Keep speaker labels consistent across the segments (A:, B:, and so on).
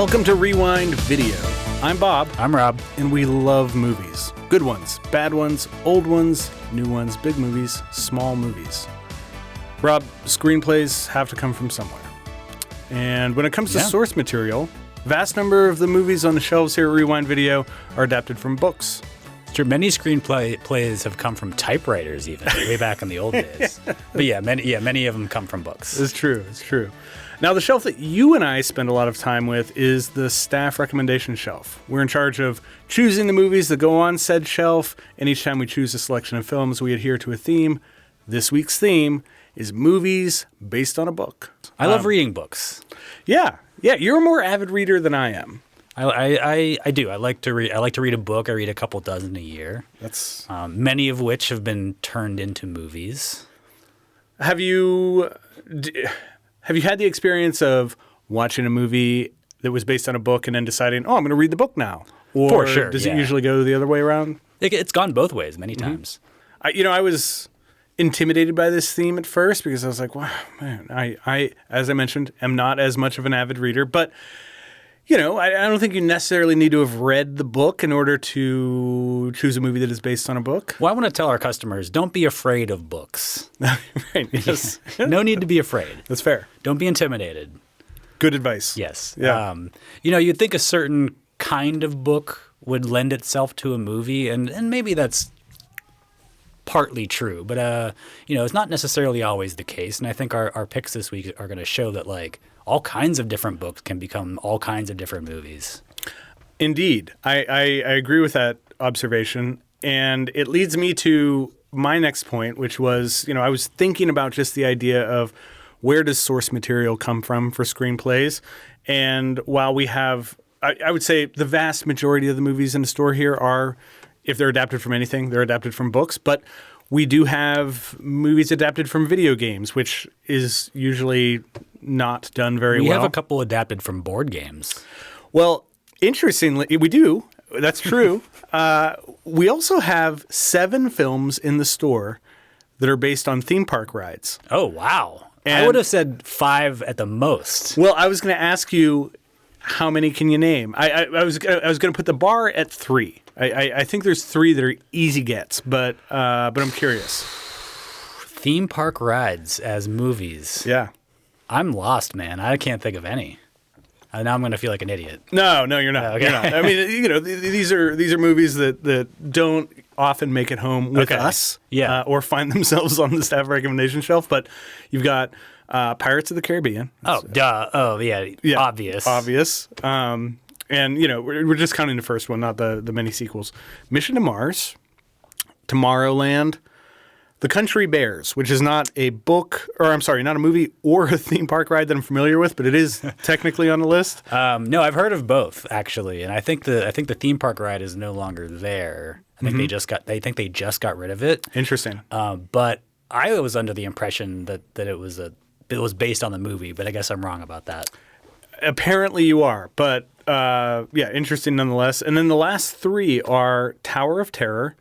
A: Welcome to Rewind Video. I'm Bob.
B: I'm Rob.
A: And we love movies. Good ones, bad ones, old ones, new ones, big movies, small movies. Rob, screenplays have to come from somewhere. And when it comes to source material, vast number of the movies on the shelves here at Rewind Video are adapted from books.
B: Sure, many screenplays have come from typewriters even, way back in the old days. But many of them come from books.
A: It's true. Now, the shelf that you and I spend a lot of time with is the staff recommendation shelf. We're in charge of choosing the movies that go on said shelf, and each time we choose a selection of films, we adhere to a theme. This week's theme is movies based on a book.
B: I love reading books.
A: Yeah, you're a more avid reader than I am.
B: I do. I like to read a book. I read a couple dozen a year.
A: That's
B: many of which have been turned into movies.
A: Have you had the experience of watching a movie that was based on a book and then deciding, I'm going to read the book now? Or
B: For sure,
A: does it usually go the other way around?
B: It's gone both ways many times.
A: I was intimidated by this theme at first because I was like, wow, man, I as I mentioned, am not as much of an avid reader, but I don't think you necessarily need to have read the book in order to choose a movie that is based on a book.
B: Well, I want to tell our customers, don't be afraid of books.
A: Right, yes.
B: No need to be afraid.
A: That's fair.
B: Don't be intimidated.
A: Good advice.
B: Yes.
A: Yeah.
B: You'd think a certain kind of book would lend itself to a movie, and maybe that's partly true, but it's not necessarily always the case. And I think our picks this week are going to show that all kinds of different books can become all kinds of different movies.
A: Indeed. I agree with that observation. And it leads me to my next point, which was, I was thinking about just the idea of where does source material come from for screenplays? And while we have, I would say the vast majority of the movies in the store here are, if they're adapted from anything, they're adapted from books. But we do have movies adapted from video games, which is usually not done very well.
B: We have a couple adapted from board games.
A: Well, interestingly, we do. That's true. We also have 7 films in the store that are based on theme park rides.
B: Oh, wow.
A: And
B: I would have said 5 at the most.
A: Well, I was going to ask you, how many can you name? I was going to put the bar at 3. I think there's 3 that are easy gets, but I'm curious.
B: Theme park rides as movies.
A: Yeah.
B: I'm lost, man. I can't think of any. Now I'm going to feel like an idiot.
A: No, you're not.
B: Okay.
A: You're not. I mean, these are movies that don't often make it home with us, or find themselves on the staff recommendation shelf. But you've got Pirates of the Caribbean.
B: Oh, duh. Oh, yeah. Obvious.
A: And we're just counting the first one, not the many sequels. Mission to Mars, Tomorrowland, The Country Bears, which is not a book, or I'm sorry, not a movie or a theme park ride that I'm familiar with, but it is technically on the list.
B: No, I've heard of both actually, and I think the theme park ride is no longer there. I think they just got rid of it.
A: Interesting.
B: But I was under the impression that it was based on the movie, but I guess I'm wrong about that.
A: Apparently you are, but interesting nonetheless. And then the last 3 are Tower of Terror,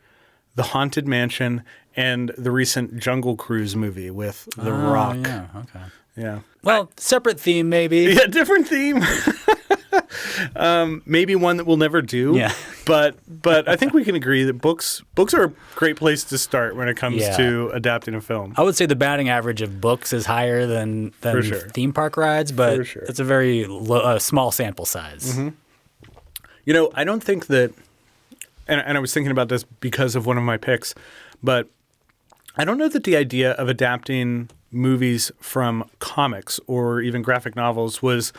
A: The Haunted Mansion, and the recent Jungle Cruise movie with The Rock.
B: Yeah, okay.
A: Yeah.
B: Well, separate theme maybe.
A: Yeah, different theme. Maybe one that we'll never do.
B: Yeah.
A: But I think we can agree that books are a great place to start when it comes to adapting a film.
B: I would say the batting average of books is higher than theme park rides, but it's a very small sample size.
A: Mm-hmm. I don't think that, and I was thinking about this because of one of my picks, but I don't know that the idea of adapting movies from comics or even graphic novels was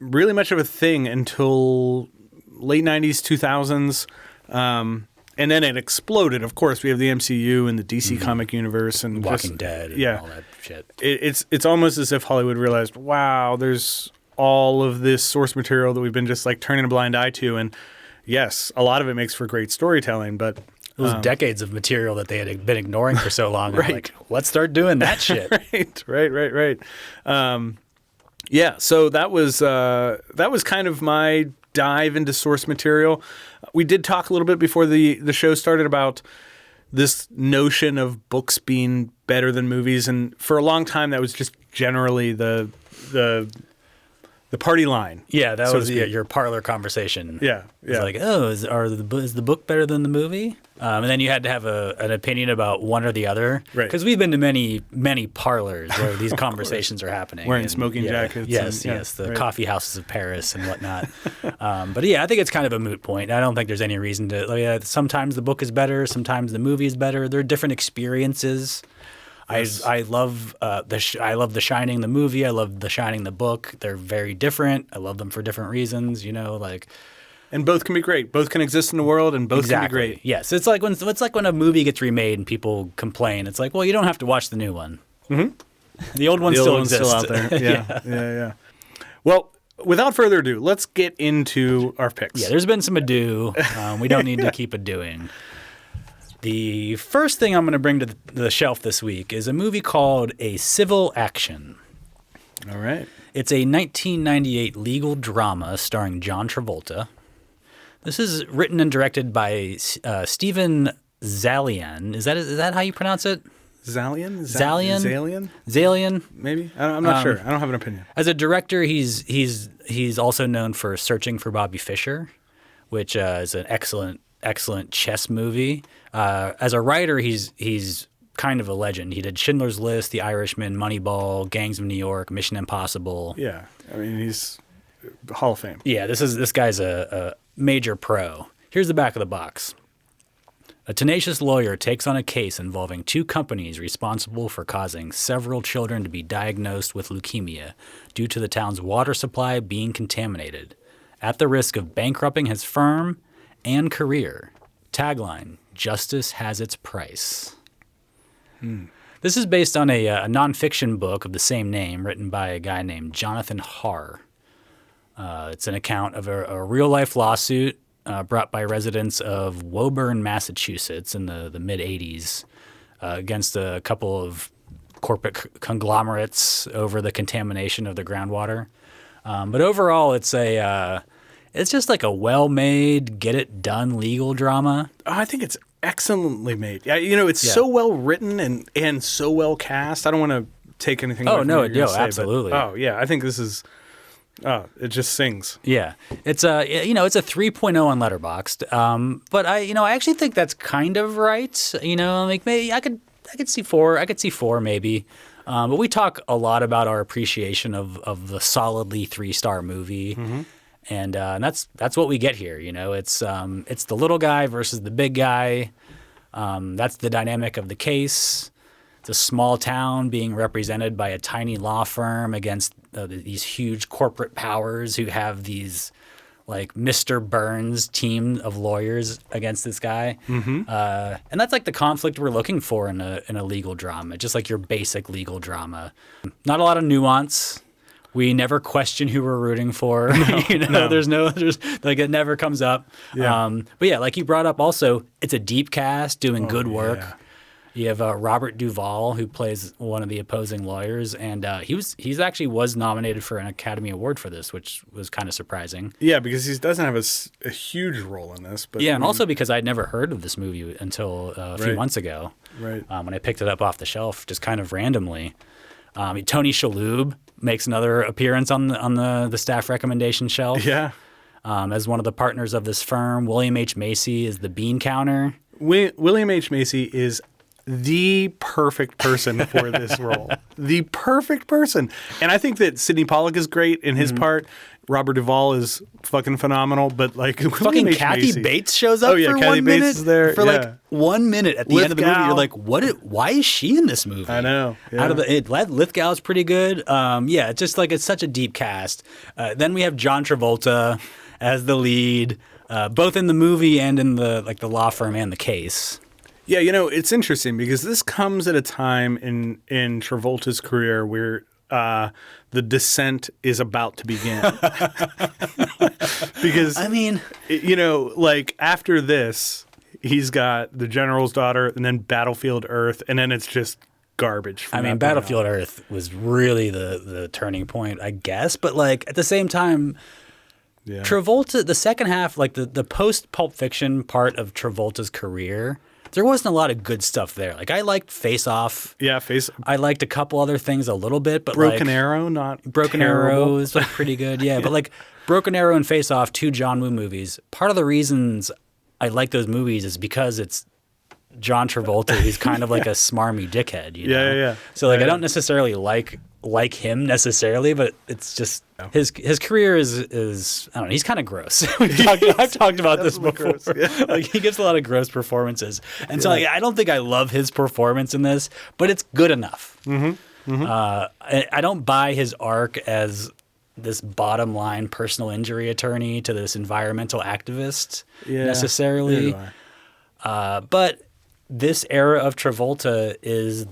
A: really much of a thing until late 90s, 2000s. And then it exploded. Of course, we have the MCU and the DC comic universe and
B: Walking Dead and all that shit.
A: It's almost as if Hollywood realized, wow, there's all of this source material that we've been just turning a blind eye to. And yes, a lot of it makes for great storytelling, but
B: it was decades of material that they had been ignoring for so long. Right. Let's start doing that shit.
A: Right. So that was kind of my dive into source material. We did talk a little bit before the show started about this notion of books being better than movies, and for a long time that was just generally the the party line.
B: Yeah, that
A: so
B: was
A: to speak.
B: your parlor conversation.
A: Yeah,
B: It's
A: yeah.
B: like, oh, is the book better than the movie? And then you had to have an opinion about one or the other.
A: Right.
B: Because we've been to many parlors where these conversations are happening.
A: Wearing
B: and,
A: smoking jackets.
B: Yes,
A: and,
B: yes, the
A: right.
B: coffee houses of Paris and whatnot. But yeah, I think it's kind of a moot point. I don't think there's any reason to. Sometimes the book is better, sometimes the movie is better. They're different experiences. Yes. I love I love The Shining, the movie. I love The Shining, the book. They're very different. I love them for different reasons.
A: And both can be great. Both can exist in the world, and both can be great.
B: Yes, it's like when a movie gets remade and people complain. It's like, well, you don't have to watch the new one. Mm-hmm. The old one still exists.
A: Still out there. Yeah. Well, without further ado, let's get into our picks.
B: Yeah, there's been some ado. We don't need to keep adoing. The first thing I'm going to bring to the shelf this week is a movie called A Civil Action.
A: All right.
B: It's a 1998 legal drama starring John Travolta. This is written and directed by Steven Zaillian. Is that how you pronounce it?
A: Zalian?
B: Zalian?
A: Maybe? I'm not sure. I don't have an opinion.
B: As a director, he's also known for Searching for Bobby Fischer, which is an excellent chess movie. As a writer, he's kind of a legend. He did Schindler's List, The Irishman, Moneyball, Gangs of New York, Mission Impossible.
A: Yeah, I mean he's Hall of Fame.
B: Yeah, this guy's a major pro. Here's the back of the box. A tenacious lawyer takes on a case involving two companies responsible for causing several children to be diagnosed with leukemia due to the town's water supply being contaminated, at the risk of bankrupting his firm and career. Tagline: Justice has its price. This is based on a nonfiction book of the same name written by a guy named Jonathan Harr. It's an account of a real-life lawsuit brought by residents of Woburn, Massachusetts in the mid-'80s against a couple of corporate conglomerates over the contamination of the groundwater. But overall, it's just like a well-made, get-it-done legal drama.
A: Oh, I think it's excellently made. It's so well written and so well cast. I don't want to take anything away from what you're gonna say,
B: absolutely.
A: But, I think this is. It just sings.
B: Yeah, it's a 3.0 on Letterboxd. But I actually think that's kind of right. Like maybe I could see 4. I could see 4 maybe. But we talk a lot about our appreciation of the solidly 3-star movie. Mm-hmm. And that's what we get here. It's the little guy versus the big guy. That's the dynamic of the case. It's a small town being represented by a tiny law firm against these huge corporate powers who have these like Mr. Burns team of lawyers against this guy. Mm-hmm. And that's like the conflict we're looking for in a legal drama, just like your basic legal drama. Not a lot of nuance. We never question who we're rooting for. No. There's like it never comes up. Yeah. But yeah, like you brought up also, it's a deep cast doing good work. Yeah. You have Robert Duvall, who plays one of the opposing lawyers, and he's actually was nominated for an Academy Award for this, which was kind of surprising.
A: Yeah, because he doesn't have a huge role in this. But
B: yeah, and also because I'd never heard of this movie until a few months ago.
A: Right.
B: When I picked it up off the shelf, just kind of randomly. Tony Shalhoub makes another appearance on the staff recommendation shelf.
A: Yeah.
B: As one of the partners of this firm. William H. Macy is the bean counter.
A: William H. Macy is the perfect person for this role. The perfect person. And I think that Sidney Pollack is great in his part. Robert Duvall is fucking phenomenal, but like
B: fucking Kathy Bates shows up for 1 minute.
A: Bates is there.
B: For like 1 minute at the end of the movie. You're like, why is she in this movie?
A: I know. Yeah.
B: Lithgow's pretty good. It's just like it's such a deep cast. Then we have John Travolta as the lead, both in the movie and in the law firm and the case.
A: Yeah, it's interesting because this comes at a time in Travolta's career where the descent is about to begin. Because like after this, he's got The General's Daughter and then Battlefield Earth, and then it's just garbage.
B: Battlefield Earth was really the turning point, I guess. But like at the same time, Travolta, the second half, like the post Pulp Fiction part of Travolta's career, there wasn't a lot of good stuff there. Like I liked Face Off.
A: Yeah,
B: I liked a couple other things a little bit, but
A: Broken Arrow, not
B: Broken
A: terrible.
B: Arrow is like pretty good. Yeah, but like Broken Arrow and Face Off, 2 John Woo movies. Part of the reasons I like those movies is because it's John Travolta, who's kind of like a smarmy dickhead, you know?
A: Yeah.
B: So like I don't necessarily like him necessarily, but it's just his career is I don't know, he's kind of gross. I've talked about this before.
A: Gross, yeah.
B: Like he gives a lot of gross performances. And so like I don't think I love his performance in this, but it's good enough. I don't buy his arc as this bottom line personal injury attorney to this environmental activist necessarily. But this era of Travolta is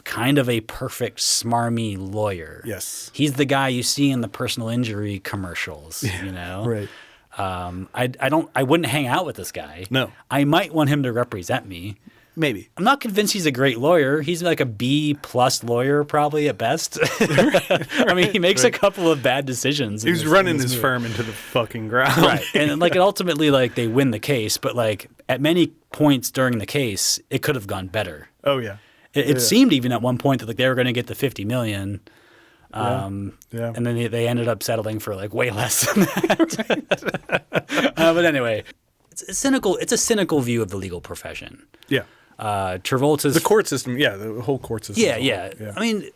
B: kind of a perfect smarmy lawyer.
A: Yes.
B: He's the guy you see in the personal injury commercials, you know?
A: Right.
B: I wouldn't hang out with this guy.
A: No.
B: I might want him to represent me.
A: Maybe.
B: I'm not convinced he's a great lawyer. He's like a B+ lawyer probably at best. I mean, he makes a couple of bad decisions.
A: He was running his firm into the fucking ground.
B: Right. And like ultimately like they win the case, but like at many points during the case, it could have gone better.
A: Oh yeah.
B: It seemed even at one point that like they were going to get the $50 million. And then they ended up settling for like way less than that. But anyway, it's a cynical view of the legal profession.
A: Yeah.
B: Travolta's
A: The court system, the whole court system.
B: yeah. I mean,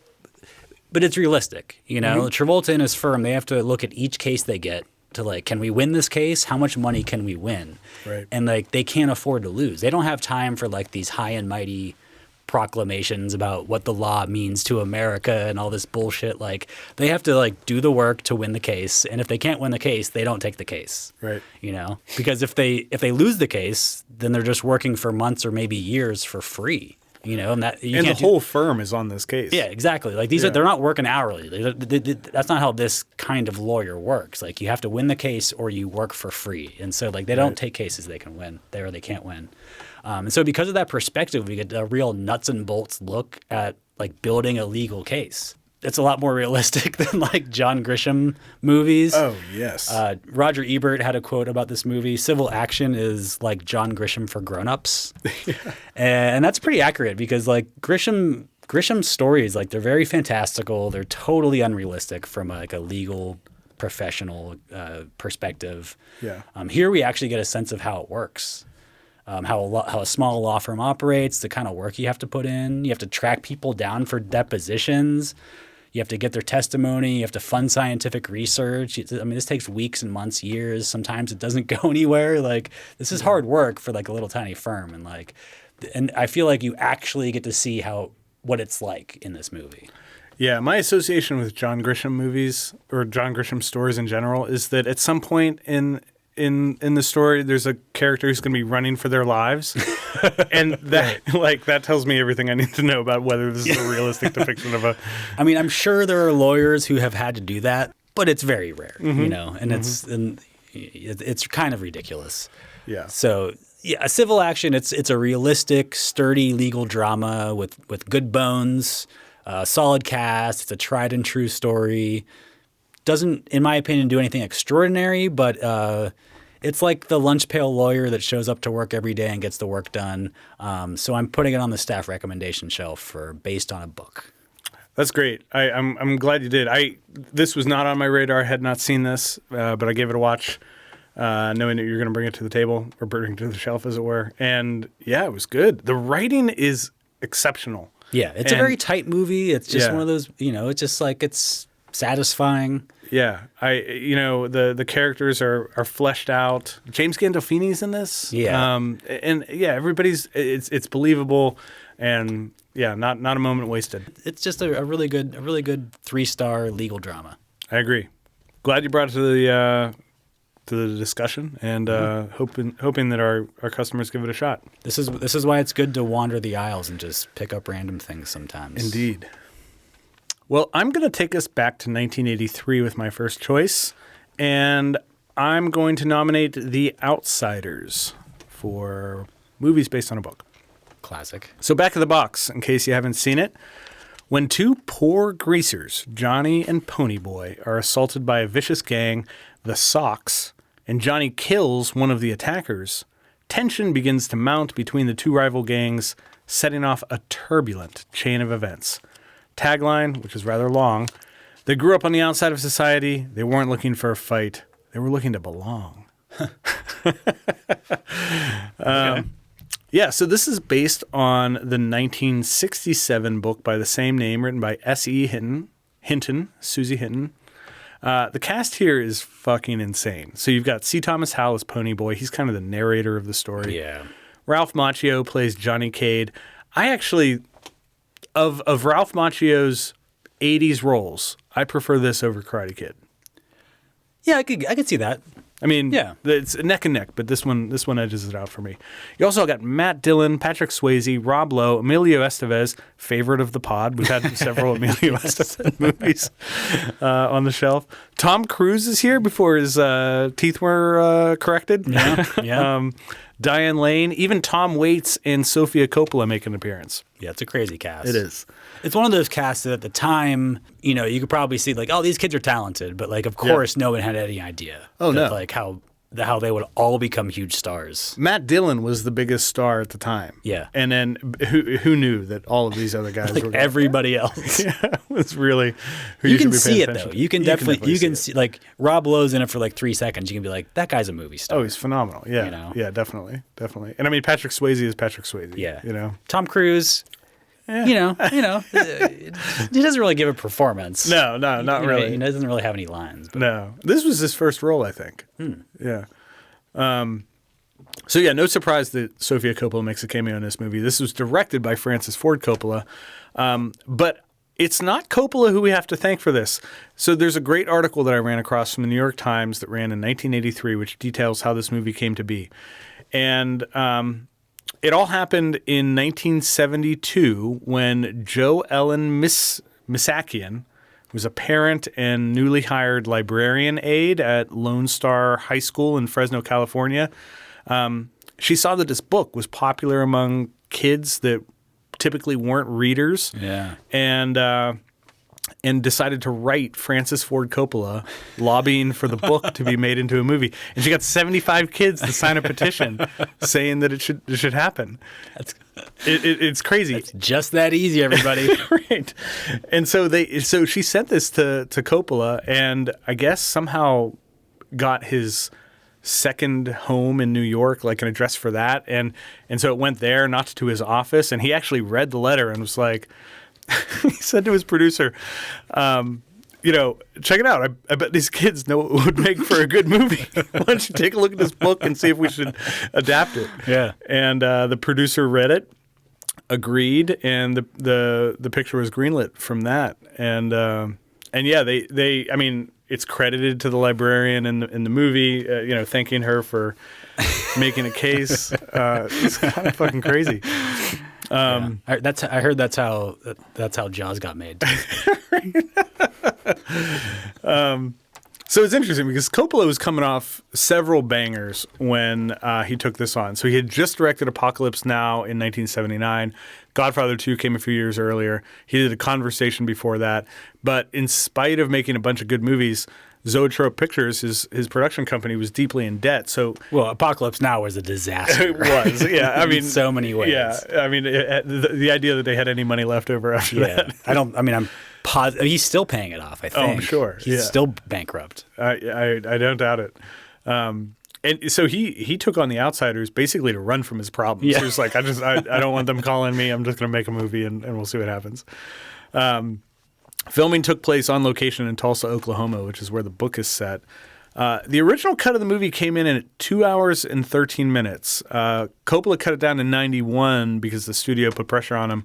B: but it's realistic, you know. Travolta and his firm, they have to look at each case they get to like, can we win this case? How much money can we win?
A: Right.
B: And like, they can't afford to lose. They don't have time for like these high and mighty proclamations about what the law means to America and all this bullshit. Like, they have to like do the work to win the case, and if they can't win the case, they don't take the case.
A: Right.
B: You know, because if they lose the case, then they're just working for months or maybe years for free. You know, and that
A: the whole firm is on this case.
B: Yeah, exactly. Like they're not working hourly. That's not how this kind of lawyer works. Like you have to win the case or you work for free. And so like they don't take cases they can win there or they can't win. And so because of that perspective, we get a real nuts and bolts look at like building a legal case. It's a lot more realistic than like John Grisham movies.
A: Oh, yes.
B: Roger Ebert had a quote about this movie. Civil action is like John Grisham for grown-ups. And that's pretty accurate because like Grisham's stories, like they're very fantastical. They're totally unrealistic from like a legal professional perspective.
A: Yeah.
B: Here we actually get a sense of how it works. How a small law firm operates, the kind of work you have to put in. You have to track people down for depositions. You have to get their testimony. You have to fund scientific research. I mean, this takes weeks and months, years. Sometimes it doesn't go anywhere. Like, this is hard work for like a little tiny firm. And I feel like you actually get to see what it's like in this movie.
A: Yeah, my association with John Grisham movies or John Grisham stories in general is that at some point in the story, there's a character who's going to be running for their lives, and that that tells me everything I need to know about whether this is a realistic depiction of a.
B: I mean, I'm sure there are lawyers who have had to do that, but it's very rare, you know, and it's kind of ridiculous.
A: Yeah.
B: So yeah, a civil action. It's a realistic, sturdy legal drama with good bones, solid cast. It's a tried and true story. Doesn't, in my opinion, do anything extraordinary, but it's like the lunch pail lawyer that shows up to work every day and gets the work done. So I'm putting it on the staff recommendation shelf for based on a book.
A: That's great. I'm glad you did. This was not on my radar. I had not seen this, but I gave it a watch, knowing that you're going to bring it to the table or bring it to the shelf, as it were. And yeah, it was good. The writing is exceptional.
B: Yeah, it's a very tight movie. It's just one of those, you know, it's just like it's satisfying.
A: Yeah, the characters are fleshed out. James Gandolfini's in this.
B: Yeah,
A: and yeah, everybody's it's believable, and yeah, not a moment wasted.
B: It's just a really good 3-star legal drama.
A: I agree. Glad you brought it to the discussion, and hoping that our customers give it a shot.
B: This is why it's good to wander the aisles and just pick up random things sometimes.
A: Indeed. Well, I'm going to take us back to 1983 with my first choice, and I'm going to nominate The Outsiders for movies based on a book.
B: Classic.
A: So back of the box, in case you haven't seen it. When two poor greasers, Johnny and Ponyboy, are assaulted by a vicious gang, the Sox, and Johnny kills one of the attackers, tension begins to mount between the two rival gangs, setting off a turbulent chain of events. Tagline, which is rather long, they grew up on the outside of society. They weren't looking for a fight. They were looking to belong.
B: Okay.
A: Yeah, so this is based on the 1967 book by the same name, written by S.E. Hinton, Susie Hinton. The cast here is fucking insane. So you've got C. Thomas Howell as Ponyboy. He's kind of the narrator of the story.
B: Yeah.
A: Ralph Macchio plays Johnny Cade. I actually, of Ralph Macchio's 80s roles, I prefer this over Karate Kid.
B: Yeah, I could see that.
A: I mean,
B: Yeah.
A: it's neck and neck, but this one edges it out for me. You also got Matt Dillon, Patrick Swayze, Rob Lowe, Emilio Estevez, favorite of the pod. We've had several Emilio Estevez movies on the shelf. Tom Cruise is here before his teeth were corrected.
B: Yeah.
A: Diane Lane, even Tom Waits and Sofia Coppola make an appearance.
B: Yeah, it's a crazy cast.
A: It is.
B: It's one of those casts that at the time, you could probably see like, oh, these kids are talented, but like, of course, no one had any idea.
A: Oh,
B: that,
A: no.
B: Like how they would all become huge stars.
A: Matt Dillon was the biggest star at the time.
B: Yeah.
A: And then who knew that all of these other guys were going
B: Everybody else.
A: Yeah, was really who
B: You
A: should
B: can
A: be
B: see
A: paying
B: it
A: attention
B: though.
A: to.
B: You can definitely
A: see
B: see like Rob Lowe's in it for like 3 seconds. You can be like, that guy's a movie star.
A: Oh, he's phenomenal. Yeah.
B: You know?
A: Yeah, definitely. And I mean, Patrick Swayze is Patrick Swayze.
B: Yeah.
A: You know?
B: Tom Cruise.
A: Yeah.
B: He doesn't really give a performance.
A: No, not really.
B: He doesn't really have any lines. But.
A: No. This was his first role, I think. Yeah. So yeah, no surprise that Sofia Coppola makes a cameo in this movie. This was directed by Francis Ford Coppola. But it's not Coppola who we have to thank for this. So there's a great article that I ran across from the New York Times that ran in 1983, which details how this movie came to be. And it all happened in 1972 when Joe Ellen Misakian was a parent and newly hired librarian aide at Lone Star High School in Fresno, California. She saw that this book was popular among kids that typically weren't readers.
B: Yeah.
A: And decided to write Francis Ford Coppola lobbying for the book to be made into a movie. And she got 75 kids to sign a petition saying that it should happen. It's crazy.
B: It's just that easy, everybody.
A: Right. And so she sent this to Coppola, and I guess somehow got his second home in New York, like an address for that. And so it went there, not to his office. And he actually read the letter and was like, he said to his producer, check it out. I bet these kids know what would make for a good movie. Why don't you take a look at this book and see if we should adapt it?
B: Yeah.
A: And the producer read it, agreed, and the picture was greenlit from that. And yeah, they I mean, it's credited to the librarian in the movie, thanking her for making a case. It's kind of fucking crazy.
B: I heard that's how Jaws got made.
A: So it's interesting because Coppola was coming off several bangers when he took this on. So he had just directed Apocalypse Now in 1979. Godfather 2 came a few years earlier. He did A Conversation before that. But in spite of making a bunch of good movies, Zoetrope Pictures, his production company, was deeply in debt. So,
B: well, Apocalypse Now was a disaster.
A: It was, yeah. I mean,
B: in so many ways.
A: Yeah, I mean, the idea that they had any money left over after that.
B: I'm positive he's still paying it off. I think.
A: Oh, I'm sure.
B: He's still bankrupt.
A: I don't doubt it. And so he took on The Outsiders basically to run from his problems.
B: Yeah.
A: He was like, I don't want them calling me. I'm just going to make a movie and we'll see what happens. Filming took place on location in Tulsa, Oklahoma, which is where the book is set. The original cut of the movie came in at 2 hours and 13 minutes. Coppola cut it down to 91 because the studio put pressure on him.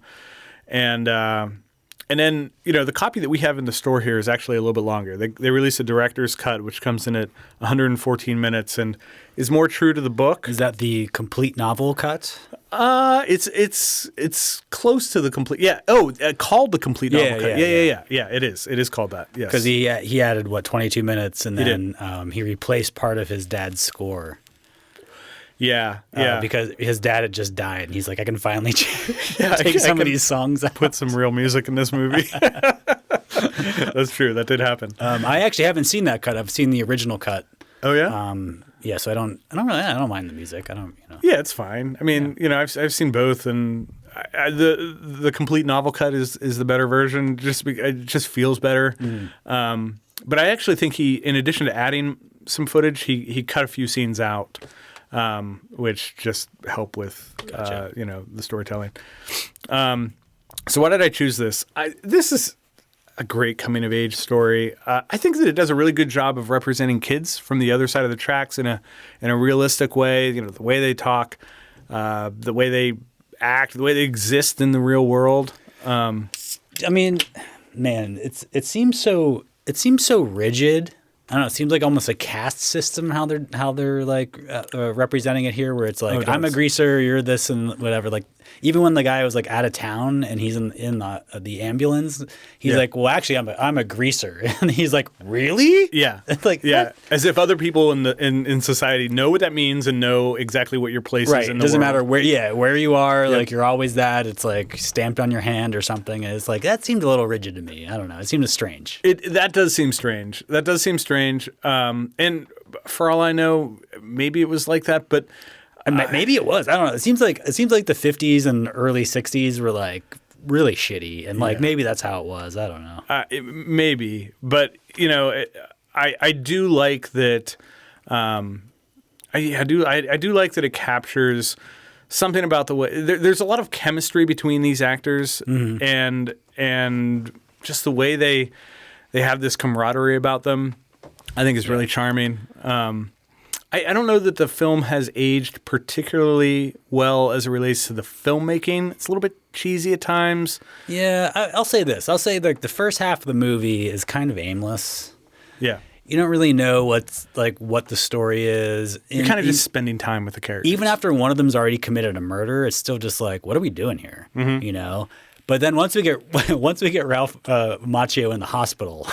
A: And then, the copy that we have in the store here is actually a little bit longer. They released a director's cut, which comes in at 114 minutes and is more true to the book.
B: Is that the complete novel cut?
A: It's close to the complete. Yeah. Oh, called the complete novel cut. Yeah. It is. It is called that. Yes.
B: Because he added 22 minutes, and then he replaced part of his dad's score.
A: Yeah.
B: Because his dad had just died, and he's like, I can finally take some of these songs out.
A: Put some real music in this movie. That's true. That did happen.
B: I actually haven't seen that cut. I've seen the original cut.
A: Oh yeah.
B: Yeah, so I don't mind the music. I don't,
A: Yeah, it's fine. I mean, I've seen both, and the complete novel cut is the better version. It just feels better. But I actually think he, in addition to adding some footage, he cut a few scenes out, which just help with the storytelling. So why did I choose this? This is a great coming of age story. I think that it does a really good job of representing kids from the other side of the tracks in a realistic way. The way they talk, the way they act, the way they exist in the real world.
B: I mean, man, it seems so rigid. I don't know. It seems like almost a caste system how they're like representing it here, where it's like I'm a greaser, you're this, and whatever. Like even when the guy was like out of town and he's in the ambulance, he's like, well, actually, I'm a greaser, and he's like, really?
A: Yeah,
B: like
A: What? As if other people in society know what that means and know exactly what your place is in the world.
B: It doesn't matter where you are. Yep. Like you're always that. It's like stamped on your hand or something. And it's like that seemed a little rigid to me. I don't know. It seemed strange.
A: That does seem strange. And for all I know, maybe it was like that, but
B: maybe it was. I don't know. It seems like the 50s and early 60s were like really shitty, and like maybe that's how it was. I don't know.
A: Maybe, but I do like that. I do like that it captures something about the way there's a lot of chemistry between these actors, and just the way they have this camaraderie about them. I think is really charming. I don't know that the film has aged particularly well as it relates to the filmmaking. It's a little bit cheesy at times.
B: Yeah, I'll say this. I'll say like the first half of the movie is kind of aimless.
A: Yeah.
B: You don't really know what the story is.
A: You're kind of just spending time with the characters.
B: Even after one of them's already committed a murder, it's still just like, what are we doing here? Mm-hmm. But then once we get Ralph Macchio in the hospital,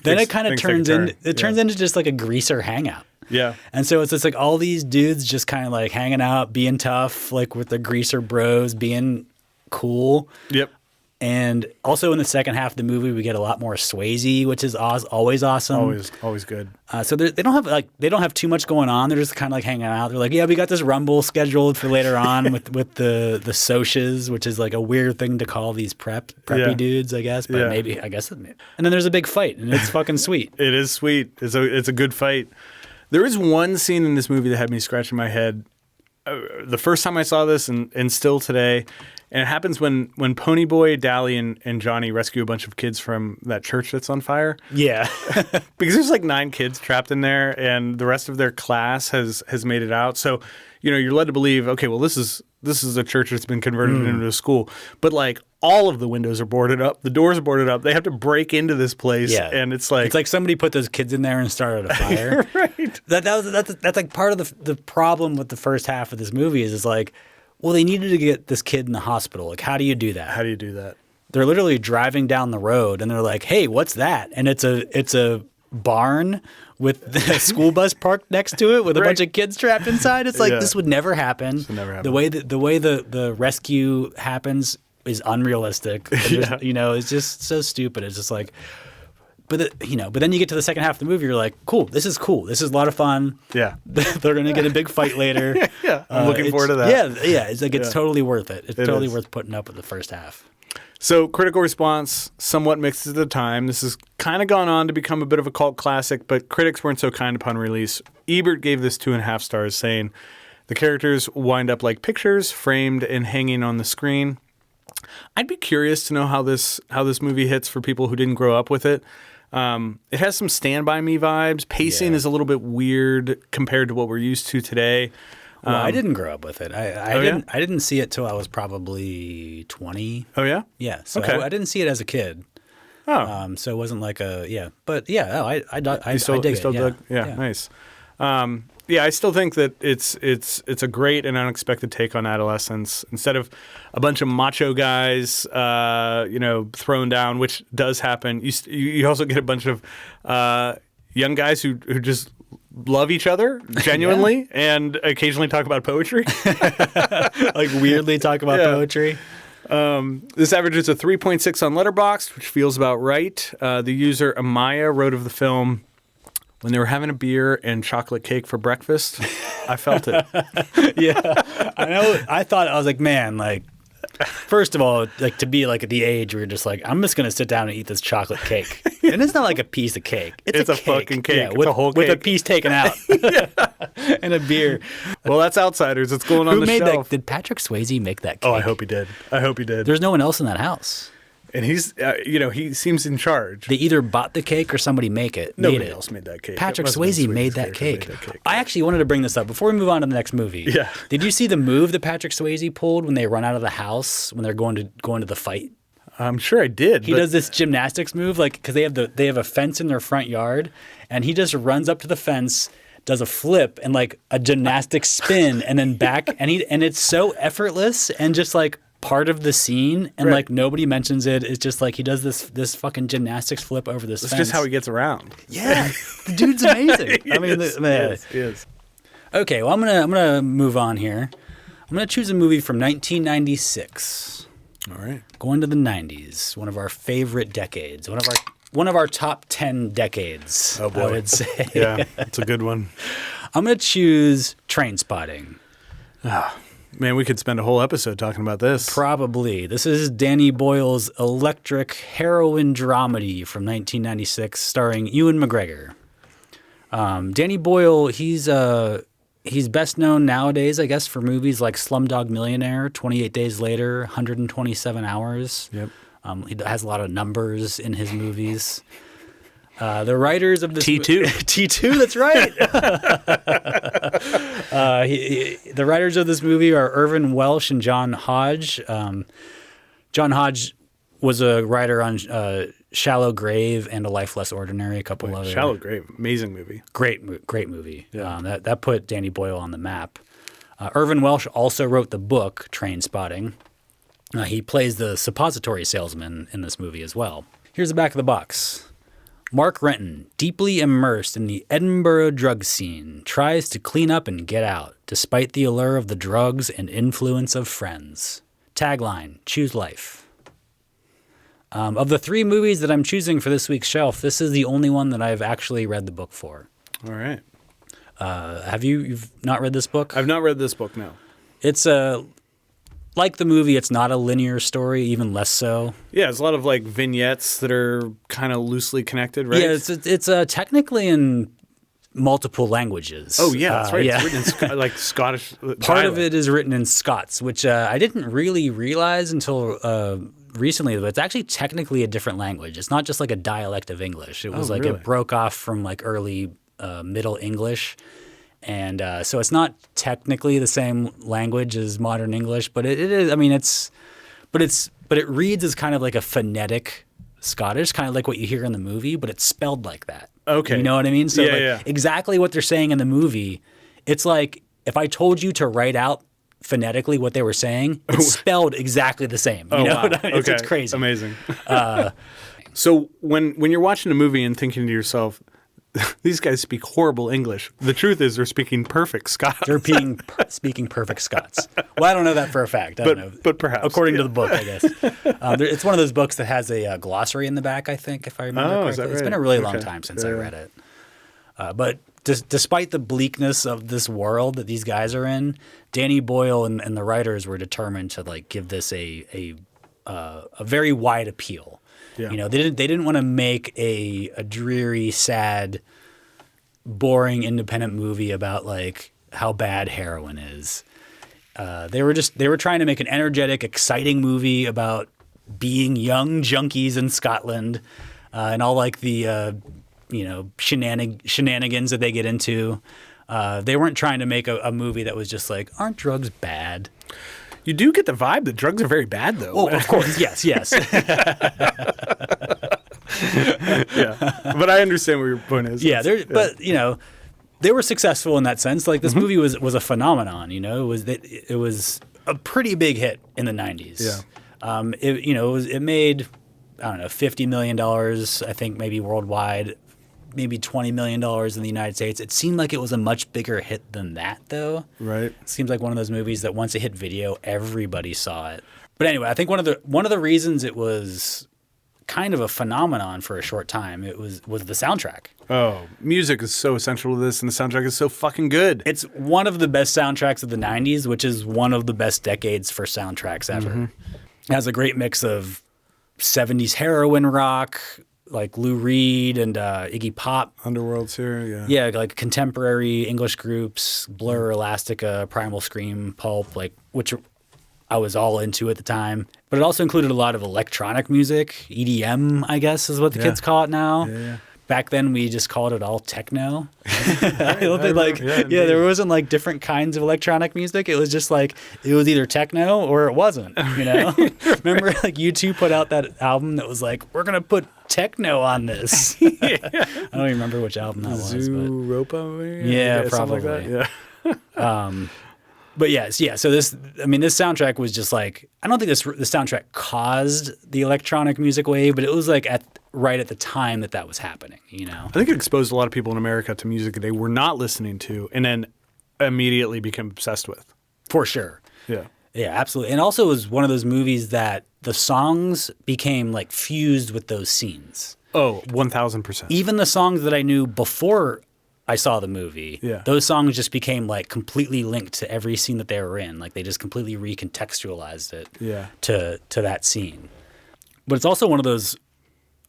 B: then it kind of turns into just like a greaser hangout.
A: Yeah.
B: And so it's just like all these dudes just kind of like hanging out, being tough, like with the greaser bros, being cool.
A: Yep.
B: And also in the second half of the movie, we get a lot more Swayze, which is always awesome.
A: Always good.
B: So they don't have too much going on. They're just kind of like hanging out. They're like, yeah, we got this rumble scheduled for later on with the Soches, which is like a weird thing to call these preppy dudes, I guess. But maybe I guess. And then there's a big fight, and it's fucking sweet.
A: It is sweet. It's a good fight. There is one scene in this movie that had me scratching my head. The first time I saw this, and still today. And it happens when Ponyboy, Dally, and Johnny rescue a bunch of kids from that church that's on fire.
B: Yeah.
A: Because there's like 9 kids trapped in there, and the rest of their class has made it out. So, you're led to believe, okay, well, this is a church that's been converted into a school. But like all of the windows are boarded up, the doors are boarded up. They have to break into this place, and it's like
B: somebody put those kids in there and started a fire.
A: Right.
B: That's like part of the problem with the first half of this movie is like, well, they needed to get this kid in the hospital. Like, how do you do that?
A: How do you do that?
B: They're literally driving down the road, and they're like, "Hey, what's that?" And it's a barn with the school bus parked next to it with a bunch of kids trapped inside. It's like this would never happen. This would never happen. The way the rescue happens is unrealistic. It's just so stupid. It's just like. But then you get to the second half of the movie, you're like, cool. This is a lot of fun.
A: Yeah,
B: they're gonna get a big fight later.
A: Yeah, I'm looking forward to that.
B: Yeah. It's like it's totally worth it. It's totally worth putting up with the first half.
A: So critical response, somewhat mixed at the time. This has kind of gone on to become a bit of a cult classic, but critics weren't so kind upon release. Ebert gave this 2.5 stars, saying the characters wind up like pictures framed and hanging on the screen. I'd be curious to know how this movie hits for people who didn't grow up with it. It has some Stand By Me vibes. Pacing is a little bit weird compared to what we're used to today.
B: Well, I didn't grow up with it. I didn't see it till I was probably 20.
A: Oh yeah?
B: Yeah. So I didn't see it as a kid.
A: Oh.
B: So it wasn't like But yeah, I dig it.
A: Yeah, nice. I still think that it's a great and unexpected take on adolescence. Instead of a bunch of macho guys, thrown down, which does happen, you also get a bunch of young guys who just love each other genuinely and occasionally talk about poetry.
B: Like weirdly talk about poetry.
A: This averages a 3.6 on Letterboxd, which feels about right. The user Amaya wrote of the film, when they were having a beer and chocolate cake for breakfast, I felt it.
B: Yeah, I know. I was like, man, like, first of all, like to be like at the age where you're just like, I'm just gonna sit down and eat this chocolate cake, and it's not like a piece of cake. It's a cake.
A: Fucking cake.
B: Yeah,
A: it's a whole cake
B: with a piece taken out, and a beer.
A: Well, that's Outsiders. It's going on
B: Who
A: the
B: made
A: shelf.
B: that? Did Patrick Swayze make that cake?
A: Oh, I hope he did.
B: There's no one else in that house.
A: And he's, he seems in charge.
B: They either bought the cake or somebody made it.
A: Nobody else made that cake.
B: Patrick Swayze made that cake. I actually wanted to bring this up before we move on to the next movie.
A: Yeah.
B: Did you see the move that Patrick Swayze pulled when they run out of the house when they're going to the fight?
A: I'm sure I did.
B: He does this gymnastics move, like because they have a fence in their front yard, and he just runs up to the fence, does a flip and like a gymnastic spin, and then back, and it's so effortless and just like part of the scene, and like nobody mentions it. It's just like he does this fucking gymnastics flip over this fence.
A: That's just how he gets around.
B: Yeah, the dude's amazing. I mean,
A: he is.
B: Okay, well, I'm gonna move on here. I'm gonna choose a movie from 1996.
A: All right,
B: going to the 90s, one of our favorite decades, one of our top 10 decades.
A: Oh boy,
B: I would say.
A: Yeah, it's a good one.
B: I'm gonna choose Trainspotting.
A: Man, we could spend a whole episode talking about this.
B: Probably. This is Danny Boyle's electric heroin dramedy from 1996, starring Ewan McGregor. Danny Boyle, he's best known nowadays, I guess, for movies like Slumdog Millionaire, 28 Days Later, 127 Hours.
A: Yep.
B: He has a lot of numbers in his movies. The writers of this
A: T2.
B: T2, that's right. The writers of this movie are Irvin Welsh and John Hodge. John Hodge was a writer on Shallow Grave and A Life Less Ordinary, a couple other.
A: Shallow Grave, amazing movie.
B: Great movie.
A: Yeah.
B: That put Danny Boyle on the map. Irvin Welsh also wrote the book Trainspotting. He plays the suppository salesman in this movie as well. Here's the back of the box. Mark Renton, deeply immersed in the Edinburgh drug scene, tries to clean up and get out, despite the allure of the drugs and influence of friends. Tagline, choose life. Of the three movies that I'm choosing for this week's shelf, this is the only one that I've actually read the book for.
A: All right.
B: Have you've not read this book?
A: I've not read this book, no.
B: It's like the movie, it's not a linear story, even less so.
A: Yeah, there's a lot of like vignettes that are kind of loosely connected, right?
B: Yeah, it's technically in multiple languages.
A: Oh yeah, that's right.
B: Yeah.
A: It's written in like Scottish
B: Part
A: dialect.
B: of it is written in Scots, which I didn't really realize until recently, but it's actually technically a different language. It's not just like a dialect of English. It was
A: really?
B: It broke off from like early Middle English. And so it's not technically the same language as modern English, but it is. I mean, but it reads as kind of like a phonetic Scottish, kind of like what you hear in the movie, but it's spelled like that.
A: Okay,
B: you know what I mean? So
A: yeah.
B: Exactly what they're saying in the movie. It's like if I told you to write out phonetically what they were saying, it's spelled exactly the same. You know
A: wow.
B: what I mean?
A: Okay.
B: It's crazy.
A: Amazing. So when you're watching a movie and thinking to yourself, these guys speak horrible English, the truth is they're speaking perfect Scots.
B: They're speaking perfect Scots. Well, I don't know that for a fact. I don't know.
A: But perhaps.
B: According to the book, I guess. It's one of those books that has a glossary in the back, I think, if I remember correctly.
A: Is that right?
B: It's been a really long time since I read it. But despite the bleakness of this world that these guys are in, Danny Boyle and the writers were determined to like give this a very wide appeal.
A: Yeah.
B: You know, they didn't want to make a dreary, sad, boring independent movie about like how bad heroin is. They were trying to make an energetic, exciting movie about being young junkies in Scotland and all like the shenanigans that they get into. They weren't trying to make a movie that was just like, aren't drugs bad?
A: You do get the vibe that drugs are very bad, though.
B: Oh, of course, yes.
A: Yeah, but I understand what your point is.
B: Yeah, but you know, they were successful in that sense. Like this movie was a phenomenon. You know, it was a pretty big hit in the 90s.
A: Yeah.
B: It made I don't know $50 million. I think maybe worldwide. Maybe $20 million in the United States. It seemed like it was a much bigger hit than that, though.
A: Right.
B: It seems like one of those movies that once it hit video, everybody saw it. But anyway, I think one of the reasons it was kind of a phenomenon for a short time. It was the soundtrack.
A: Oh, music is so essential to this, and the soundtrack is so fucking good.
B: It's one of the best soundtracks of the 90s, which is one of the best decades for soundtracks ever. It has a great mix of 70s heroin rock, like Lou Reed and Iggy Pop.
A: Underworld's here, yeah.
B: Yeah, like contemporary English groups, Blur, Elastica, Primal Scream, Pulp, like which I was all into at the time. But it also included a lot of electronic music, EDM, I guess is what the kids call it now.
A: Yeah.
B: Back then, we just called it all techno. I don't think there wasn't like different kinds of electronic music. It was just like it was either techno or it wasn't. You know, remember like U2 put out that album that was like we're gonna put techno on this. I don't even remember which album that was.
A: Zooropa, maybe?
B: Yeah, probably.
A: Like that. Yeah.
B: But yes, yeah. So this soundtrack was just like I don't think the soundtrack caused the electronic music wave, but it was like right at the time that was happening. You know,
A: I think it exposed a lot of people in America to music they were not listening to, and then immediately became obsessed with.
B: For sure.
A: Yeah.
B: Yeah, absolutely. And also it was one of those movies that the songs became like fused with those scenes.
A: Oh, 1,000%.
B: Even the songs that I knew before I saw the movie, those songs just became like completely linked to every scene that they were in. Like they just completely recontextualized it to that scene. But it's also one of those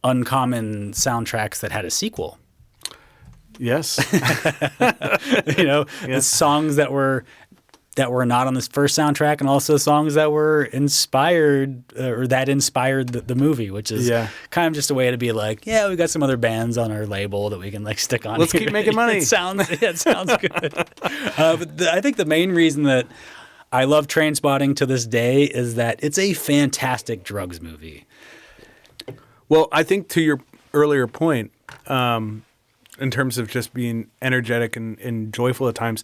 B: uncommon soundtracks that had a sequel.
A: Yes.
B: You know, the songs that were not on this first soundtrack, and also songs that were inspired or that inspired the movie, which is kind of just a way to be like, yeah, we got some other bands on our label that we can like stick on.
A: Let's
B: here.
A: keep making money.
B: It sounds good. But I think the main reason that I love Trainspotting to this day is that it's a fantastic drugs movie.
A: Well, I think to your earlier point, in terms of just being energetic and joyful at times,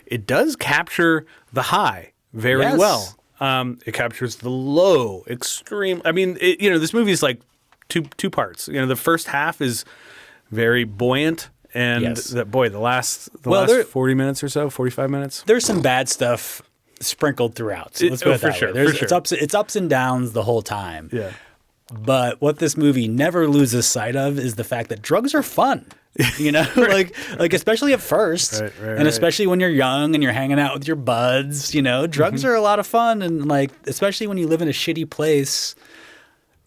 A: it does capture the high very well. It captures the low, extreme. I mean, this movie is like two parts. You know, the first half is very buoyant, and the last 40 minutes or so, 45 minutes.
B: There's some bad stuff sprinkled throughout. So let's put it that way. It's ups and downs the whole time.
A: Yeah.
B: But what this movie never loses sight of is the fact that drugs are fun. You know, like especially at first, and especially when you're young and you're hanging out with your buds. You know, drugs are a lot of fun, and like especially when you live in a shitty place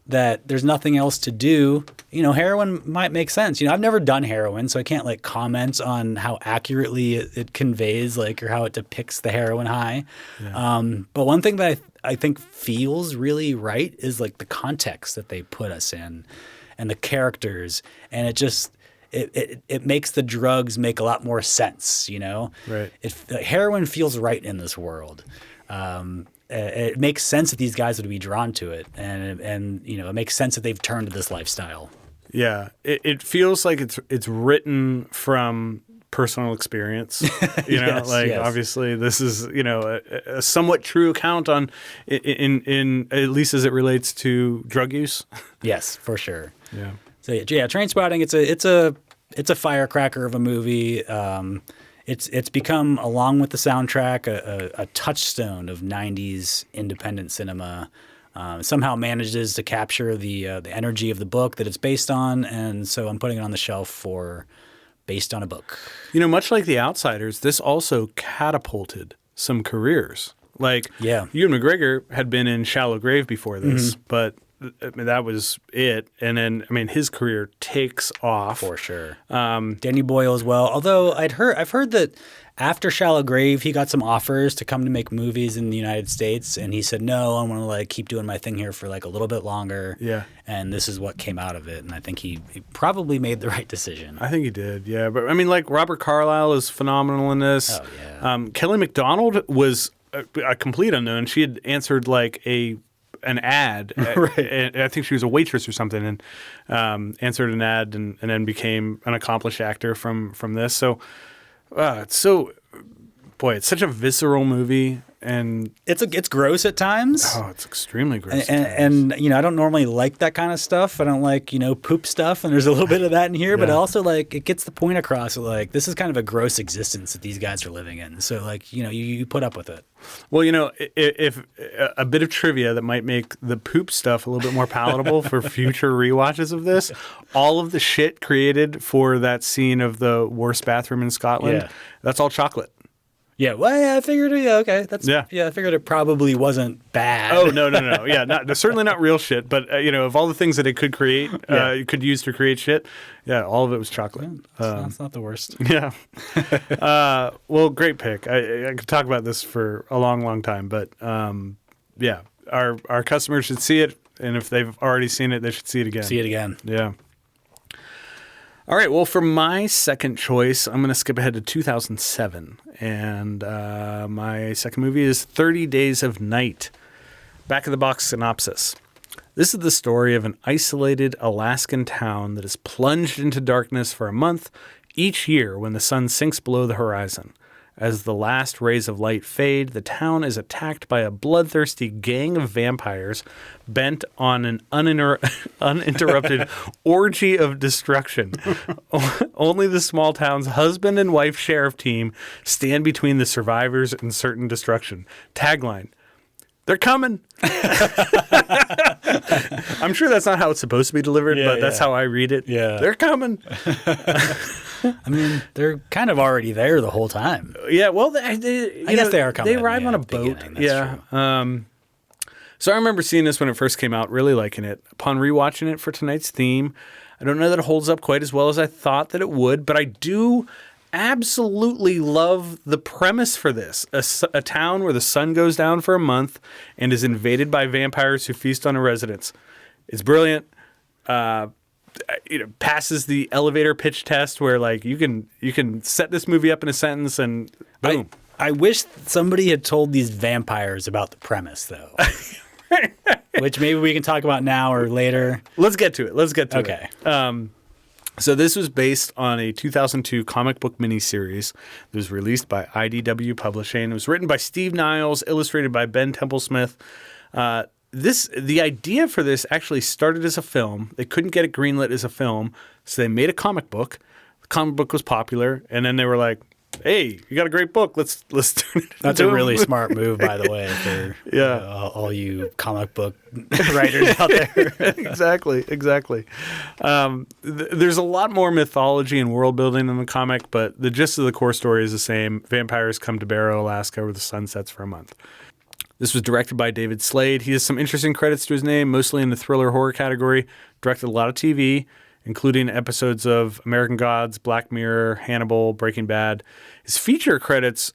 B: that there's nothing else to do. You know, heroin might make sense. You know, I've never done heroin, so I can't like comment on how accurately it conveys like or how it depicts the heroin high. Yeah. But one thing that I think feels really right is like the context that they put us in, and the characters, and it just. It makes the drugs make a lot more sense, you know?
A: Right.
B: Heroin feels right in this world. It makes sense that these guys would be drawn to it, and you know, it makes sense that they've turned to this lifestyle.
A: Yeah, it feels like it's written from personal experience. You know, obviously this is a somewhat true account on in at least as it relates to drug use.
B: Yes, for sure.
A: Yeah.
B: So yeah, Trainspotting. It's a firecracker of a movie. It's become, along with the soundtrack, a touchstone of '90s independent cinema. Somehow manages to capture the energy of the book that it's based on, and so I'm putting it on the shelf for based on a book. You know,
A: much like The Outsiders, this also catapulted some careers. Like, Ewan McGregor had been in Shallow Grave before this, but I mean, that was it. And then, I mean, his career takes off.
B: For sure. Danny Boyle as well. Although I've heard that after Shallow Grave, he got some offers to come to make movies in the United States. And he said, no, I want to like keep doing my thing here for like a little bit longer.
A: Yeah.
B: And this is what came out of it. And I think he probably made the right decision.
A: I think he did. Yeah. But I mean, like Robert Carlyle is phenomenal in this.
B: Oh, yeah.
A: Kelly MacDonald was a complete unknown. She had answered like an ad.
B: Right.
A: And I think she was a waitress or something, and answered an ad and then became an accomplished actor from this. So, boy, it's such a visceral movie, and
B: It's gross at times.
A: oh, it's extremely gross.
B: And I don't normally like that kind of stuff. I don't like poop stuff, and there's a little bit of that in here. But
A: Yeah.
B: also like it gets the point across. That, like this is kind of a gross existence that these guys are living in. So like you put up with it.
A: Well, if a bit of trivia that might make the poop stuff a little bit more palatable for future rewatches of this, all of the shit created for that scene of the worst bathroom in Scotland, that's all chocolate.
B: Yeah, well, yeah, I figured. Yeah, okay, I figured it probably wasn't bad.
A: Oh no, yeah, certainly not real shit. But of all the things that it could create, you could use to create shit, all of it was chocolate.
B: That's not the worst.
A: Yeah. Well, great pick. I could talk about this for a long, long time, but our customers should see it, and if they've already seen it, they should see it again.
B: See it again.
A: Yeah. All right. Well, for my second choice, I'm going to skip ahead to 2007. And my second movie is 30 Days of Night. Back of the box synopsis. This is the story of an isolated Alaskan town that is plunged into darkness for a month each year when the sun sinks below the horizon. As the last rays of light fade, the town is attacked by a bloodthirsty gang of vampires bent on an uninterrupted orgy of destruction. Only the small town's husband and wife sheriff team stand between the survivors and certain destruction. Tagline: they're coming. I'm sure that's not how it's supposed to be delivered, but that's how I read it.
B: Yeah.
A: They're coming.
B: I mean, they're kind of already there the whole time.
A: Yeah, well,
B: I guess they are coming.
A: They arrive on a boat. So I remember seeing this when it first came out, really liking it. Upon rewatching it for tonight's theme, I don't know that it holds up quite as well as I thought that it would, but I do absolutely love the premise for this. A town where the sun goes down for a month and is invaded by vampires who feast on a residence. It's brilliant. Passes the elevator pitch test where like you can set this movie up in a sentence and boom.
B: I wish somebody had told these vampires about the premise though. Which maybe we can talk about now or later.
A: Let's get to it.
B: Okay.
A: So this was based on a 2002 comic book miniseries that was released by IDW Publishing. It was written by Steve Niles, illustrated by Ben Templesmith. The idea for this actually started as a film. They couldn't get it greenlit as a film, so they made a comic book. The comic book was popular, and then they were like, "Hey, you got a great book. Let's turn it."
B: That's a really smart move, by the way, for all you comic book writers out there.
A: Exactly. There's a lot more mythology and world building in the comic, but the gist of the core story is the same. Vampires come to Barrow, Alaska, where the sun sets for a month. This was directed by David Slade. He has some interesting credits to his name, mostly in the thriller horror category. Directed a lot of TV, including episodes of American Gods, Black Mirror, Hannibal, Breaking Bad. His feature credits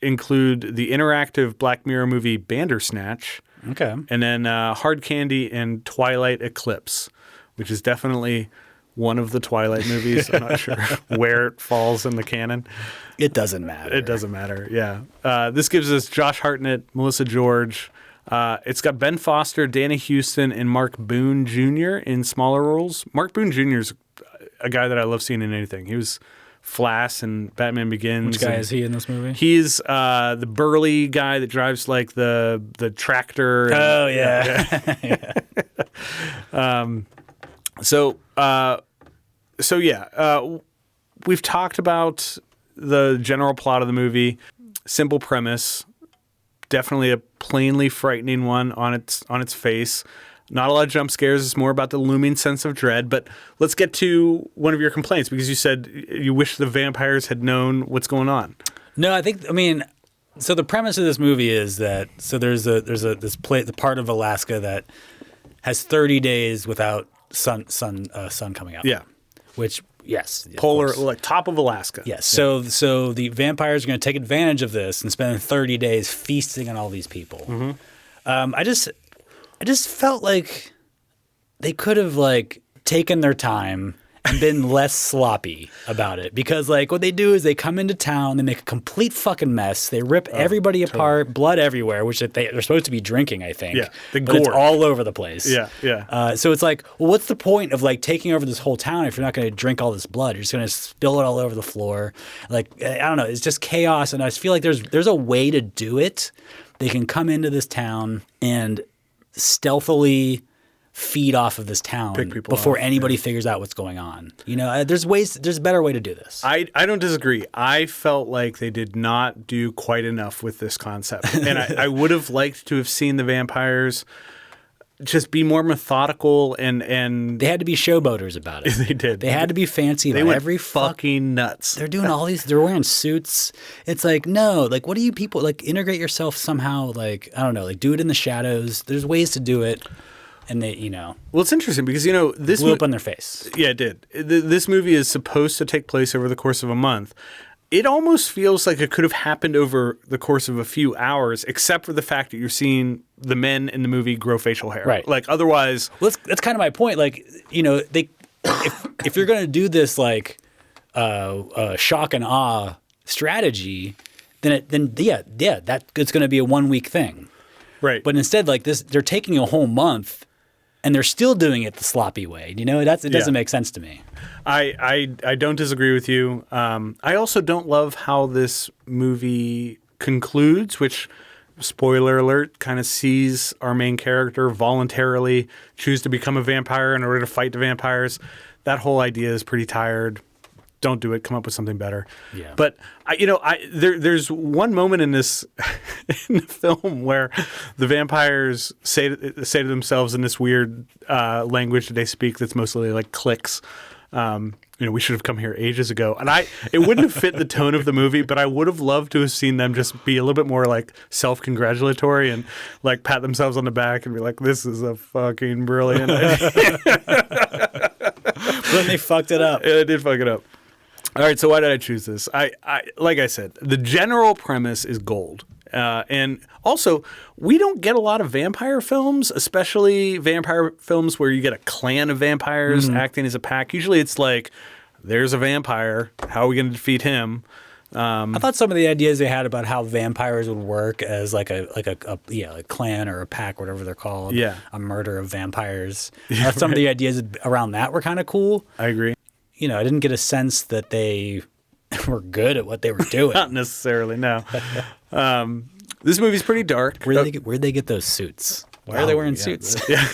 A: include the interactive Black Mirror movie Bandersnatch.
B: Okay.
A: And then Hard Candy and Twilight Eclipse, which is definitely one of the Twilight movies. I'm not sure where it falls in the canon.
B: It doesn't matter.
A: Yeah. This gives us Josh Hartnett, Melissa George. It's got Ben Foster, Danny Houston, and Mark Boone Jr. in smaller roles. Mark Boone Jr. is a guy that I love seeing in anything. He was Flash and Batman Begins.
B: Which guy is he in this movie?
A: He's the burly guy that drives like the tractor.
B: Oh, yeah.
A: We've talked about the general plot of the movie. Simple premise. Definitely a plainly frightening one on its face. Not a lot of jump scares. It's more about the looming sense of dread. But let's get to one of your complaints, because you said you wish the vampires had known what's going on.
B: No, so the premise of this movie is that there's the part of Alaska that has 30 days without sun coming up.
A: Yeah.
B: Which, yes.
A: Polar, like top of Alaska.
B: Yes. So the vampires are going to take advantage of this and spend 30 days feasting on all these people. Mm-hmm. I just felt like they could have like taken their time and been less sloppy about it. Because like what they do is they come into town, they make a complete fucking mess, they rip everybody apart, blood everywhere, which they're supposed to be drinking, I think.
A: Yeah, the
B: but it's
A: gore.
B: all over the place.
A: Yeah.
B: So it's like, well, what's the point of like taking over this whole town if you're not going to drink all this blood? You're just going to spill it all over the floor. Like, I don't know. It's just chaos. And I just feel like there's a way to do it. They can come into this town and stealthily feed off of this town before anybody figures out what's going on. You know, there's a better way to do this.
A: I don't disagree. I felt like they did not do quite enough with this concept. And I would have liked to have seen the vampires just be more methodical and
B: they had to be showboaters about it.
A: They did.
B: They had to be fancy.
A: They went
B: every
A: fucking nuts.
B: They're doing all these. They're wearing suits. It's like, no, like, what do you people like? Integrate yourself somehow. Like, I don't know. Like, do it in the shadows. There's ways to do it. And they, you know.
A: Well, it's interesting because, you know, this
B: blew up on their face.
A: Yeah, it did. This movie is supposed to take place over the course of a month. It almost feels like it could have happened over the course of a few hours, except for the fact that you're seeing the men in the movie grow facial hair.
B: Right.
A: Like, otherwise.
B: Well, that's kind of my point. Like, you know, if you're going to do this, like, shock and awe strategy, then it's going to be a 1 week thing.
A: Right.
B: But instead, like this, they're taking a whole month and they're still doing it the sloppy way. You know, it doesn't make sense to me.
A: I don't disagree with you. I also don't love how this movie concludes, which, spoiler alert, kind of sees our main character voluntarily choose to become a vampire in order to fight the vampires. That whole idea is pretty tired. Don't do it. Come up with something better.
B: Yeah.
A: But there's one moment in this in the film where the vampires say to themselves in this weird language that they speak that's mostly like clicks. We should have come here ages ago. And it wouldn't have fit the tone of the movie, but I would have loved to have seen them just be a little bit more like self-congratulatory and like pat themselves on the back and be like, this is a fucking brilliant idea.
B: But then they fucked it up.
A: Yeah, they did fuck it up. All right, so why did I choose this? I like I said, the general premise is gold. And also, we don't get a lot of vampire films, especially vampire films where you get a clan of vampires acting as a pack. Usually it's like, there's a vampire. How are we going to defeat him?
B: I thought some of the ideas they had about how vampires would work as like a clan or a pack, whatever they're called.
A: Yeah.
B: A murder of vampires. I thought some of the ideas around that were kind of cool.
A: I agree.
B: You know, I didn't get a sense that they were good at what they were doing.
A: Not necessarily, no. This movie's pretty dark.
B: Where'd they get those suits? Why are they wearing suits?
A: Yeah.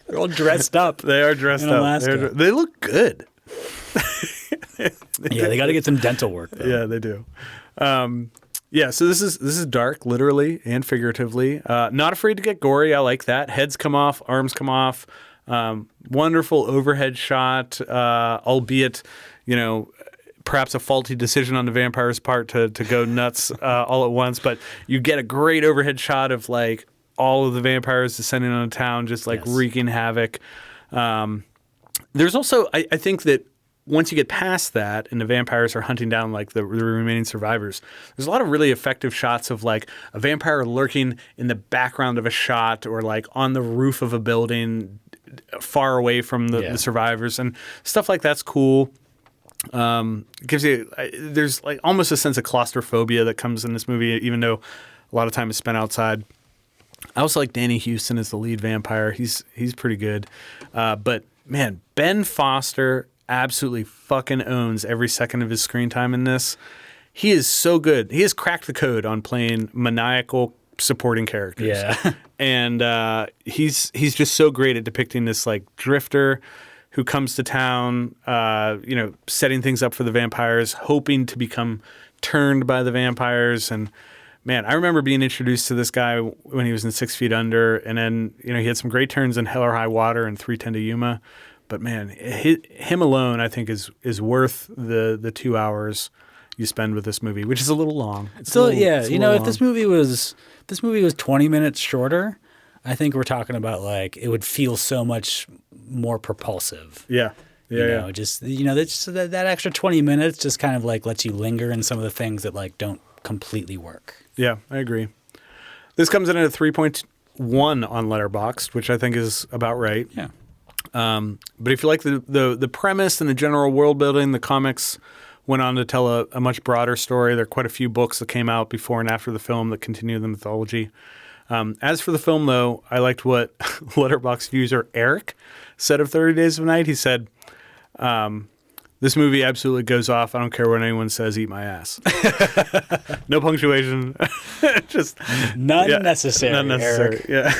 B: They're all dressed up.
A: They are dressed up. They look good.
B: They got to get some dental work, though.
A: Yeah, they do. So this is dark, literally and figuratively. Not afraid to get gory. I like that. Heads come off, arms come off. Wonderful overhead shot, albeit, perhaps a faulty decision on the vampire's part to go nuts all at once. But you get a great overhead shot of like all of the vampires descending on a town, just like wreaking havoc. There's also, I think that once you get past that and the vampires are hunting down like the remaining survivors, there's a lot of really effective shots of like a vampire lurking in the background of a shot or like on the roof of a building far away from the survivors, and stuff like that's cool. Gives you there's like almost a sense of claustrophobia that comes in this movie, even though a lot of time is spent outside. I also like Danny Houston as the lead vampire. He's pretty good. But man, Ben Foster absolutely fucking owns every second of his screen time in this. He is so good. He has cracked the code on playing maniacal supporting characters.
B: Yeah.
A: And he's just so great at depicting this like drifter who comes to town, setting things up for the vampires, hoping to become turned by the vampires. And man, I remember being introduced to this guy when he was in 6 Feet Under, and then he had some great turns in Hell or High Water and 3:10 to Yuma. But man, him alone, I think, is worth the 2 hours you spend with this movie, which is a little long.
B: If this movie was 20 minutes shorter, I think we're talking about like it would feel so much more propulsive.
A: Yeah.
B: Just that extra 20 minutes just kind of like lets you linger in some of the things that like don't completely work.
A: Yeah, I agree. This comes in at a 3.1 on Letterboxd, which I think is about right.
B: Yeah.
A: But if you like the premise and the general world building, the comics went on to tell a much broader story. There are quite a few books that came out before and after the film that continue the mythology. As for the film, though, I liked what Letterboxd user Eric said of 30 Days of Night. He said, this movie absolutely goes off. I don't care what anyone says, eat my ass. No punctuation. Just
B: None necessary.
A: None necessary.
B: Eric.
A: Yeah.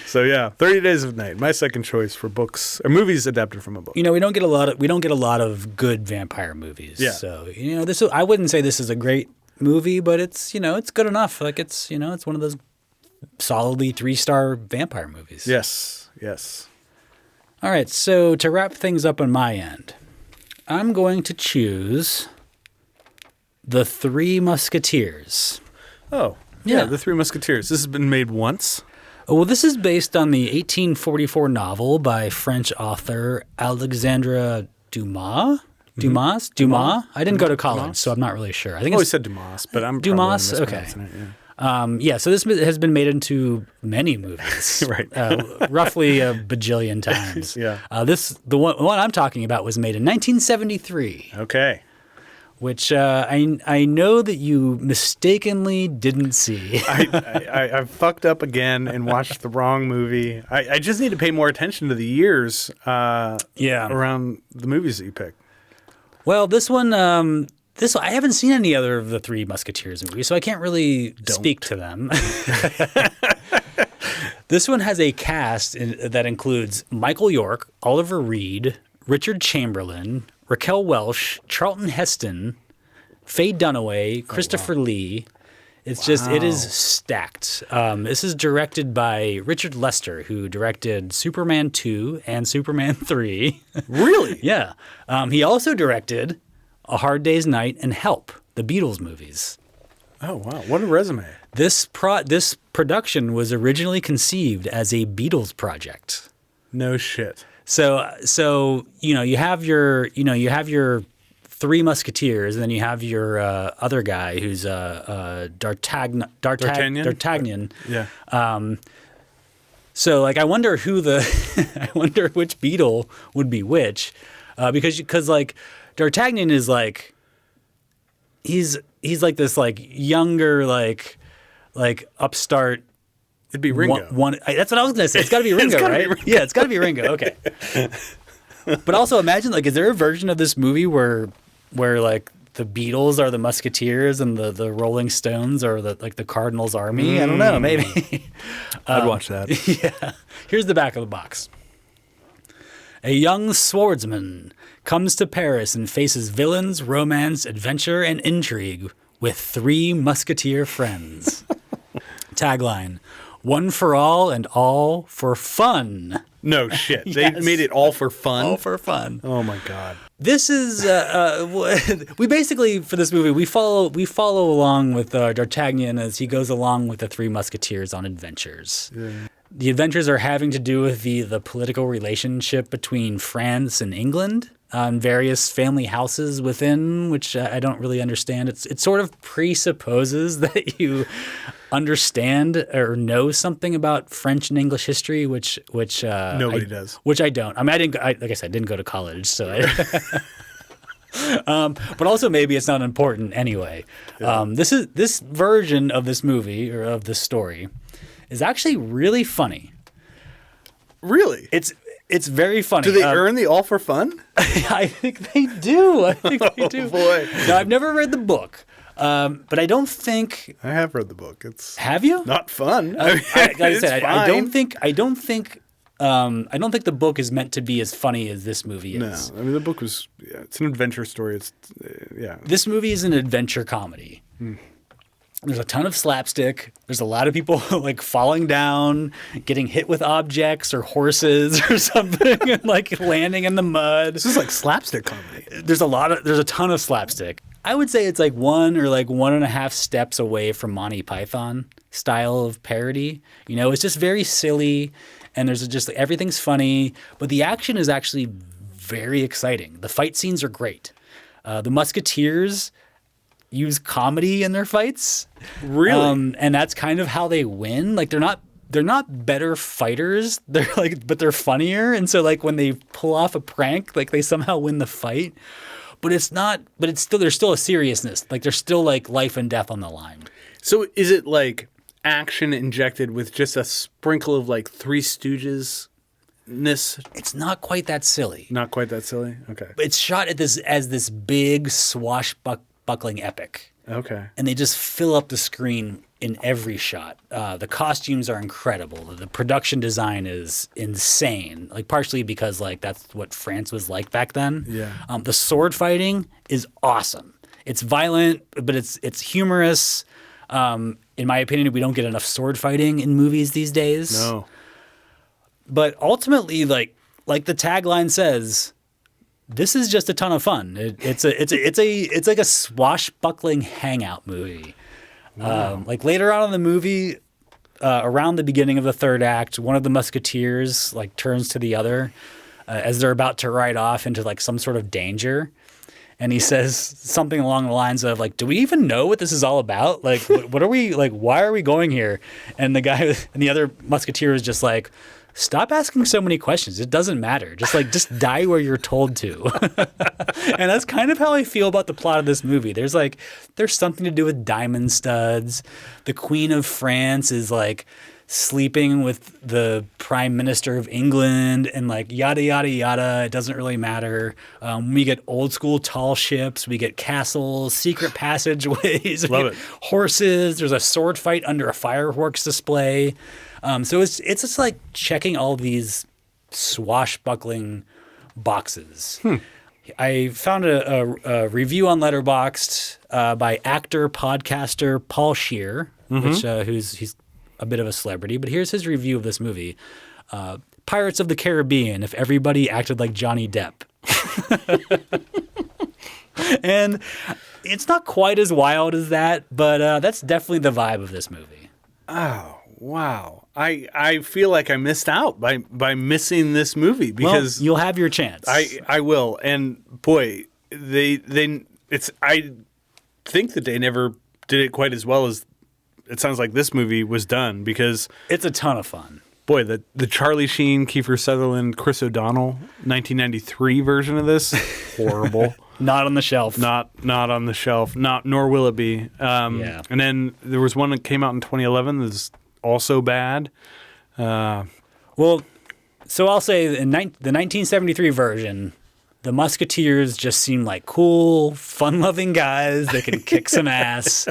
A: So yeah, 30 Days of Night, my second choice for books or movies adapted from a book.
B: We don't get a lot of good vampire movies.
A: Yeah.
B: So I wouldn't say this is a great movie, but it's it's good enough. Like it's one of those solidly 3-star vampire movies.
A: Yes. Yes.
B: All right, so to wrap things up on my end, I'm going to choose The Three Musketeers.
A: Oh, yeah, The Three Musketeers. This has been made once.
B: Well, this is based on the 1844 novel by French author Alexandre Dumas. Dumas? I didn't go to college, so I'm not really sure. I think
A: always said Dumas, but I'm
B: Dumas.
A: Probably
B: Okay.
A: it, yeah.
B: So this has been made into many movies,
A: Right.
B: Roughly a bajillion times.
A: Yeah.
B: The one I'm talking about was made in 1973.
A: Okay.
B: Which I know that you mistakenly didn't see.
A: I fucked up again and watched the wrong movie. I just need to pay more attention to the years around the movies that you pick.
B: Well, this one, I haven't seen any other of the Three Musketeers movies, so I can't really speak to them. This one has a cast that includes Michael York, Oliver Reed, Richard Chamberlain, Raquel Welch, Charlton Heston, Faye Dunaway, Christopher Lee. It is stacked. This is directed by Richard Lester, who directed Superman 2 and Superman 3.
A: Really?
B: Yeah. He also directed A Hard Day's Night and Help, the Beatles movies.
A: Oh, wow. What a resume.
B: This production was originally conceived as a Beatles project.
A: No shit.
B: So you have your Three Musketeers, and then you have your other guy who's D'Artagnan.
A: Yeah.
B: So I wonder I wonder which Beatle would be which, because like D'Artagnan is like he's like this like younger like upstart.
A: It'd be Ringo.
B: That's what I was going to say. It's got to be Ringo, right? Yeah, it's got to be Ringo. Okay. But also imagine, like, is there a version of this movie where like the Beatles are the Musketeers and the Rolling Stones are the Cardinals Army? I don't know. Maybe.
A: I'd watch that.
B: Yeah. Here's the back of the box. A young swordsman comes to Paris and faces villains, romance, adventure, and intrigue with 3 musketeer friends. Tagline: one for all and all for fun.
A: No shit. They made it all for fun?
B: All for fun.
A: Oh, my God.
B: This is we basically, for this movie, we follow along with D'Artagnan as he goes along with the 3 musketeers on adventures. Yeah. The adventures are having to do with the political relationship between France and England and various family houses within, which I don't really understand. It sort of presupposes that you understand or know something about French and English history, which
A: nobody does.
B: Which I don't. I mean, like I said, I didn't go to college, so. But also maybe it's not important anyway. Yeah. This version of this movie or of this story is actually really funny.
A: Really?
B: It's very funny.
A: Do they earn the all for fun?
B: I think they do.
A: Oh, boy.
B: Now, I've never read the book, but I don't think
A: I have read the book. It's
B: have you?
A: Not fun.
B: Like I said, I don't think the book is meant to be as funny as this movie is.
A: No, I mean the book was. Yeah, it's an adventure story. It's yeah.
B: This movie is an adventure comedy. There's a ton of slapstick. There's a lot of people like falling down, getting hit with objects or horses or something, and like landing in the mud.
A: This is like slapstick comedy.
B: There's a ton of slapstick. I would say it's like 1 or like 1.5 steps away from Monty Python style of parody. It's just very silly, and there's just everything's funny, but the action is actually very exciting. The fight scenes are great. The Musketeers use comedy in their fights.
A: Really?
B: And that's kind of how they win. Like they're they're not better fighters. They're like, but they're funnier. And so like when they pull off a prank, like they somehow win the fight. But it's not. But it's still there's still a seriousness. Like there's still like life and death on the line.
A: So is it like action injected with just a sprinkle of like Three Stooges-ness?
B: It's not quite that silly.
A: Not quite that silly? Okay.
B: It's shot at this big swashbuckling epic.
A: Okay.
B: And they just fill up the screen in every shot. The costumes are incredible. The production design is insane. Like partially because like that's what France was like back then.
A: Yeah.
B: The sword fighting is awesome. It's violent, but it's humorous. In my opinion, we don't get enough sword fighting in movies these days.
A: No.
B: But ultimately, like the tagline says, this is just a ton of fun. It's like a swashbuckling hangout movie. Wow. Like later on in the movie, around the beginning of the third act, one of the Musketeers like turns to the other as they're about to ride off into like some sort of danger. And he says something along the lines of like, do we even know what this is all about? Like, what are we like? Why are we going here? And the guy and the other Musketeer is just like, stop asking so many questions. It doesn't matter. Just die where you're told to. And that's kind of how I feel about the plot of this movie. There's something to do with diamond studs. The Queen of France is like sleeping with the Prime Minister of England and like yada, yada, yada. It doesn't really matter. We get old school tall ships. We get castles, secret passageways.
A: Love it.
B: Horses. There's a sword fight under a fireworks display. So it's just like checking all these swashbuckling boxes. I found a review on Letterboxd by actor podcaster Paul Scheer, which he's a bit of a celebrity. But here's his review of this movie: Pirates of the Caribbean. If everybody acted like Johnny Depp, and it's not quite as wild as that, but that's definitely the vibe of this movie.
A: Oh. Wow. I feel like I missed out by missing this movie because
B: you'll have your chance.
A: I will. And boy, I think that they never did it quite as well as it sounds like this movie was done because
B: it's a ton of fun.
A: Boy, the Charlie Sheen, Kiefer Sutherland, Chris O'Donnell 1993 version of this, horrible.
B: Not on the shelf.
A: Not on the shelf. Nor will it be.
B: Yeah.
A: And then there was one that came out in 2011 that's also bad.
B: Well, so I'll say the 1973 version, the Musketeers just seem like cool, fun-loving guys that can kick some ass.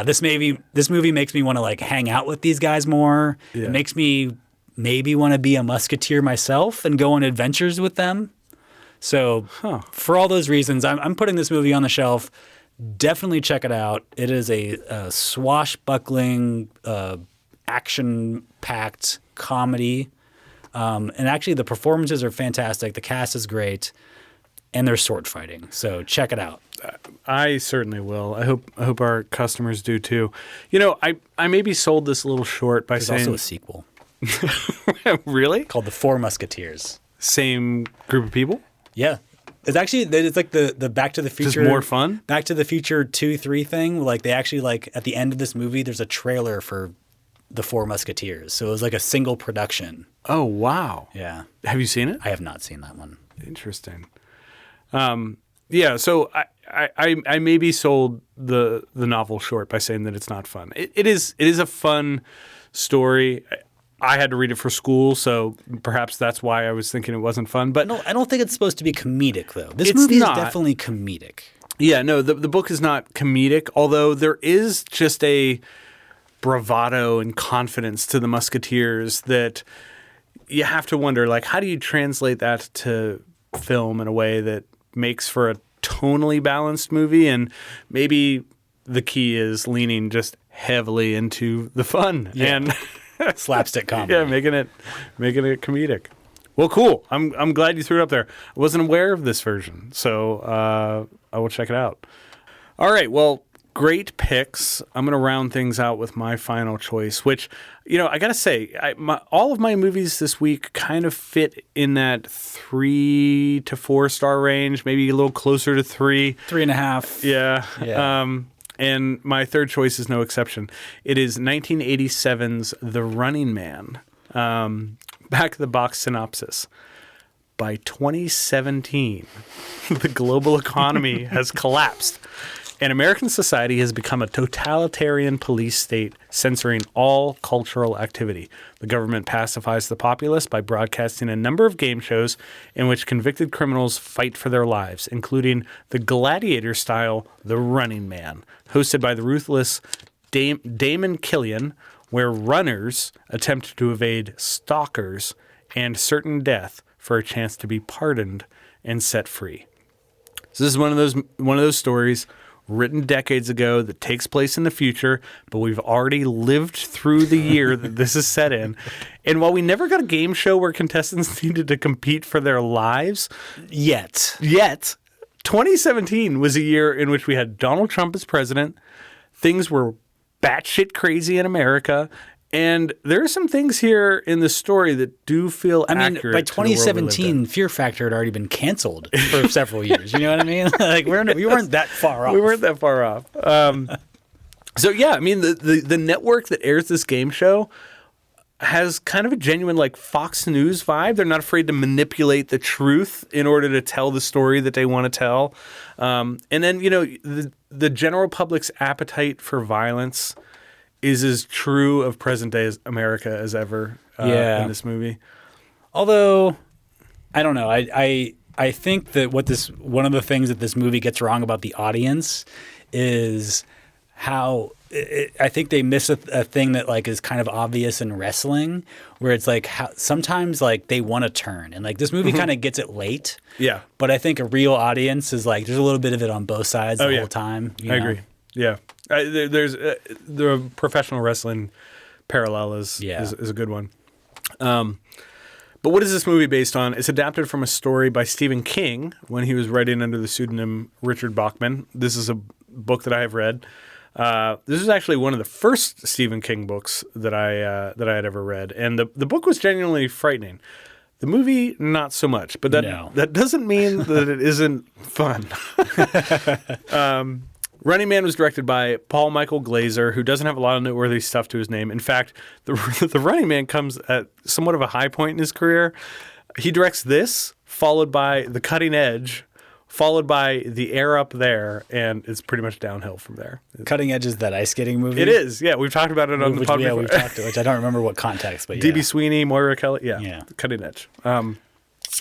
B: This movie makes me want to like hang out with these guys more.
A: Yeah.
B: It makes me maybe want to be a Musketeer myself and go on adventures with them. So for all those reasons, I'm putting this movie on the shelf. Definitely check it out. It is a swashbuckling, action-packed comedy. And actually, the performances are fantastic. The cast is great. And there's sword fighting. So check it out.
A: I certainly will. I hope our customers do too. You know, I maybe sold this a little short by saying...
B: There's also a sequel.
A: Really?
B: Called The Four Musketeers.
A: Same group of people?
B: Yeah. It's like the Back to the Future.
A: Just more fun?
B: Back to the Future 2, 3 thing. Like they actually like at the end of this movie, there's a trailer for The Four Musketeers. So it was like a single production.
A: Oh, wow.
B: Yeah.
A: Have you seen it?
B: I have not seen that one.
A: Interesting. Yeah, so I maybe sold the novel short by saying that it's not fun. It is a fun story. I had to read it for school, so perhaps that's why I was thinking it wasn't fun. But
B: no, I don't think it's supposed to be comedic, though. This movie is definitely comedic.
A: Yeah, no, the book is not comedic, although there is just a bravado and confidence to the Musketeers that you have to wonder, like, how do you translate that to film in a way that makes for a tonally balanced movie? And maybe the key is leaning just heavily into the fun and
B: slapstick comedy.
A: Yeah, making it comedic. Well, cool. I'm glad you threw it up there. I wasn't aware of this version, so I will check it out. All right. Well, great picks. I'm going to round things out with my final choice, which, you know, I got to say, all of my movies this week kind of fit in that 3 to 4 star range, maybe a little closer to 3.
B: 3.5.
A: Yeah. And my third choice is no exception. It is 1987's The Running Man. Back of the box synopsis. By 2017, the global economy has collapsed, and American society has become a totalitarian police state censoring all cultural activity. The government pacifies the populace by broadcasting a number of game shows in which convicted criminals fight for their lives, including the gladiator-style The Running Man, hosted by the ruthless Damon Killian, where runners attempt to evade stalkers and certain death for a chance to be pardoned and set free. So this is one of those stories written decades ago that takes place in the future, but we've already lived through the year that this is set in. And while we never got a game show where contestants needed to compete for their lives, yet 2017 was a year in which we had Donald Trump as president. Things were batshit crazy in America. And there are some things here in the story that do feel accurate.
B: By 2017, Fear Factor had already been canceled for several years. You know what I mean? Like we weren't that far off.
A: We weren't that far off. So yeah, I mean the network that airs this game show has kind of a genuine like Fox News vibe. They're not afraid to manipulate the truth in order to tell the story that they want to tell. And then the general public's appetite for violence is as true of present day America as ever in this movie. Although,
B: I don't know. I think that one of the things that this movie gets wrong about the audience is how I think they miss a thing that like is kind of obvious in wrestling, where it's like sometimes like they want to turn, and like this movie kind of gets it late.
A: Yeah,
B: but I think a real audience is like there's a little bit of it on both sides the whole time.
A: I agree. Yeah. There's the professional wrestling parallel is a good one. But what is this movie based on? It's adapted from a story by Stephen King when he was writing under the pseudonym Richard Bachman. This is a book that I have read. This is actually one of the first Stephen King books that I had ever read, and the book was genuinely frightening. The movie, not so much, but that doesn't mean that it isn't fun. Running Man was directed by Paul Michael Glazer, who doesn't have a lot of noteworthy stuff to his name. In fact, the Running Man comes at somewhat of a high point in his career. He directs this, followed by The Cutting Edge, followed by The Air Up There, and it's pretty much downhill from there.
B: Cutting Edge is that ice skating movie?
A: It is, yeah. We've talked about it on the podcast.
B: Yeah, we've talked which I don't remember what context, but
A: D.B. Sweeney, Moira Kelly, yeah. Cutting Edge.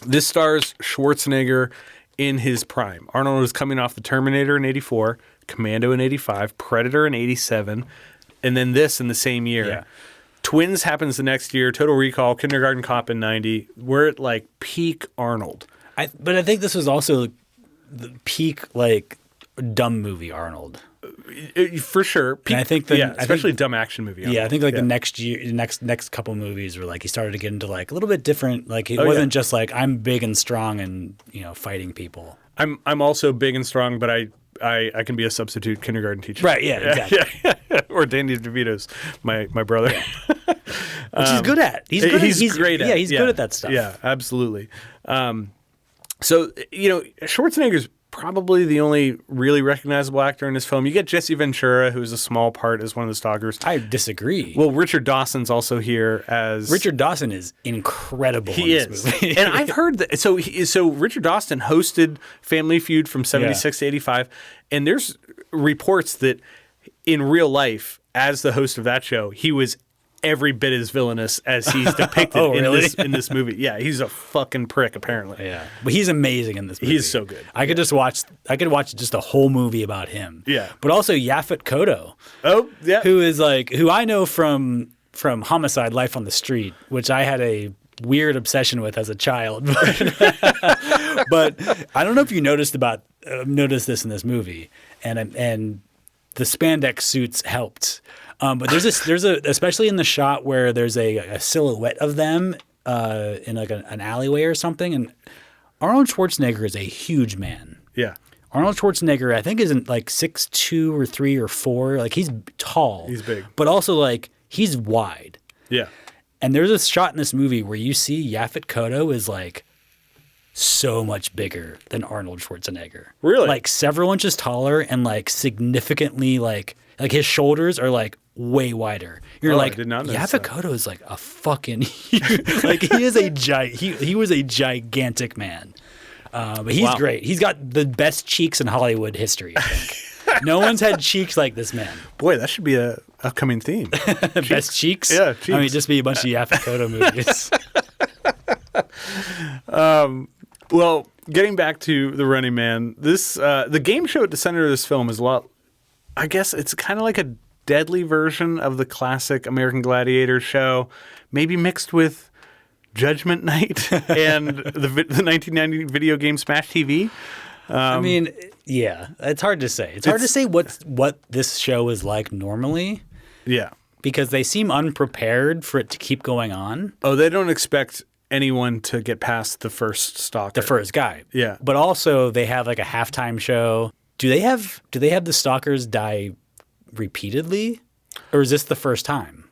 A: This stars Schwarzenegger in his prime. Arnold was coming off The Terminator in 84, Commando in 85, Predator in 87, and then this in the same year. Yeah. Twins happens the next year, Total Recall, Kindergarten Cop in 90. We're at like peak Arnold.
B: But I think this was also the peak like dumb movie Arnold.
A: For sure.
B: Peak, I think
A: especially dumb action movie Arnold.
B: Yeah, I think like the next year, next couple movies were like he started to get into like a little bit different. Like it wasn't just like I'm big and strong and fighting people.
A: I'm also big and strong, but I can be a substitute kindergarten teacher.
B: Right, yeah, exactly.
A: Or Danny DeVito's my brother.
B: Yeah. Which he's good at. He's great at. Yeah, he's good at that stuff.
A: Yeah, absolutely. So, Schwarzenegger's probably the only really recognizable actor in this film. You get Jesse Ventura, who's a small part as one of the stalkers.
B: I disagree.
A: Well, Richard Dawson's also here as...
B: Richard Dawson is incredible in this movie.
A: And I've heard that... So Richard Dawson hosted Family Feud from 76 to 85, and there's reports that in real life, as the host of that show, he was every bit as villainous as he's depicted in this movie. Yeah, he's a fucking prick, apparently.
B: Yeah, but he's amazing in this movie.
A: He's so good.
B: I could watch just a whole movie about him.
A: Yeah,
B: but also Yaphet Kotto.
A: Oh, yeah,
B: who I know from Homicide: Life on the Street, which I had a weird obsession with as a child. But I don't know if you noticed this in this movie, and the spandex suits helped. But there's especially in the shot where there's a silhouette of them in like an alleyway or something, and Arnold Schwarzenegger is a huge man.
A: Yeah,
B: Arnold Schwarzenegger I think isn't like 6'2" or 3 or 4. Like he's tall.
A: He's big,
B: but also like he's wide.
A: Yeah,
B: and there's a shot in this movie where you see Yaphet Kotto is like so much bigger than Arnold Schwarzenegger.
A: Really?
B: Like several inches taller and like significantly like his shoulders are like way wider. You're
A: I did not notice that.
B: Koto is like a fucking huge, like he is he was a gigantic man. But he's great. He's got the best cheeks in Hollywood history, I think. No one's had cheeks like this man.
A: Boy, that should be a upcoming theme.
B: Best cheeks?
A: Yeah, cheeks.
B: I mean, just be a bunch of Yaphet Kotto movies.
A: Well, getting back to The Running Man, the game show at the center of this film is a lot. I guess it's kind of like a deadly version of the classic American Gladiator show, maybe mixed with Judgment Night and the 1990 video game Smash TV.
B: I mean, yeah, it's hard to say. It's hard to say what this show is like normally.
A: Yeah.
B: Because they seem unprepared for it to keep going on.
A: Oh, they don't expect anyone to get past the first stalker.
B: The first guy.
A: Yeah.
B: But also they have like a halftime show. Do they have the stalkers die repeatedly? Or is this the first time?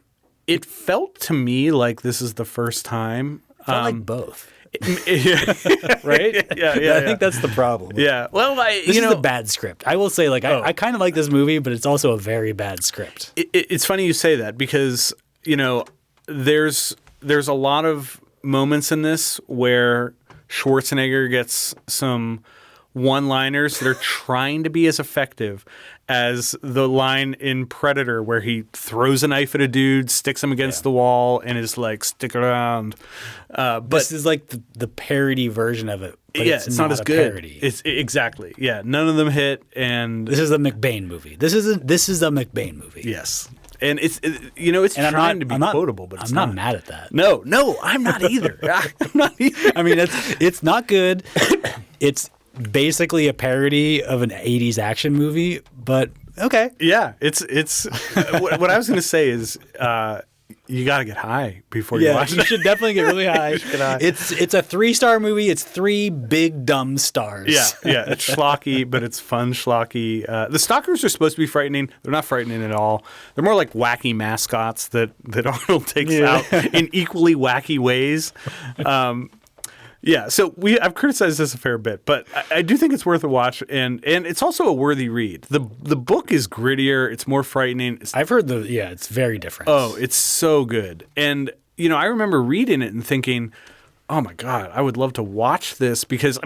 A: It felt to me like this is the first time.
B: Felt like both.
A: Right? Yeah.
B: I think that's the problem.
A: Yeah. Well,
B: this is a bad script. I will say, like, I kind of like this movie, but it's also a very bad script.
A: It's funny you say that because, there's a lot of moments in this where Schwarzenegger gets some one-liners that are trying to be as effective as the line in Predator where he throws a knife at a dude, sticks him against the wall, and is like, stick around. But
B: this is like the parody version of it. But it's not as good. Parody.
A: It's exactly. Yeah, none of them hit, and
B: this is a McBain movie. This is a McBain movie.
A: Yes. And it's trying to be quotable, but it's
B: I'm not mad at that.
A: No, I'm not either. I'm not either.
B: I mean, it's not good. It's basically a parody of an 80s action movie, but okay.
A: Yeah, it's what I was going to say is you got to get high before you watch it.
B: You should definitely get really high.
A: Get high.
B: It's a 3-star movie. It's 3 big dumb stars.
A: Yeah, it's schlocky, but it's fun schlocky. The stalkers are supposed to be frightening. They're not frightening at all. They're more like wacky mascots that Arnold takes out in equally wacky ways. Yeah, so I've criticized this a fair bit, but I do think it's worth a watch, and it's also a worthy read. The book is grittier, it's more frightening.
B: I've heard it's very different.
A: Oh, it's so good. And, I remember reading it and thinking, oh my God, I would love to watch this because,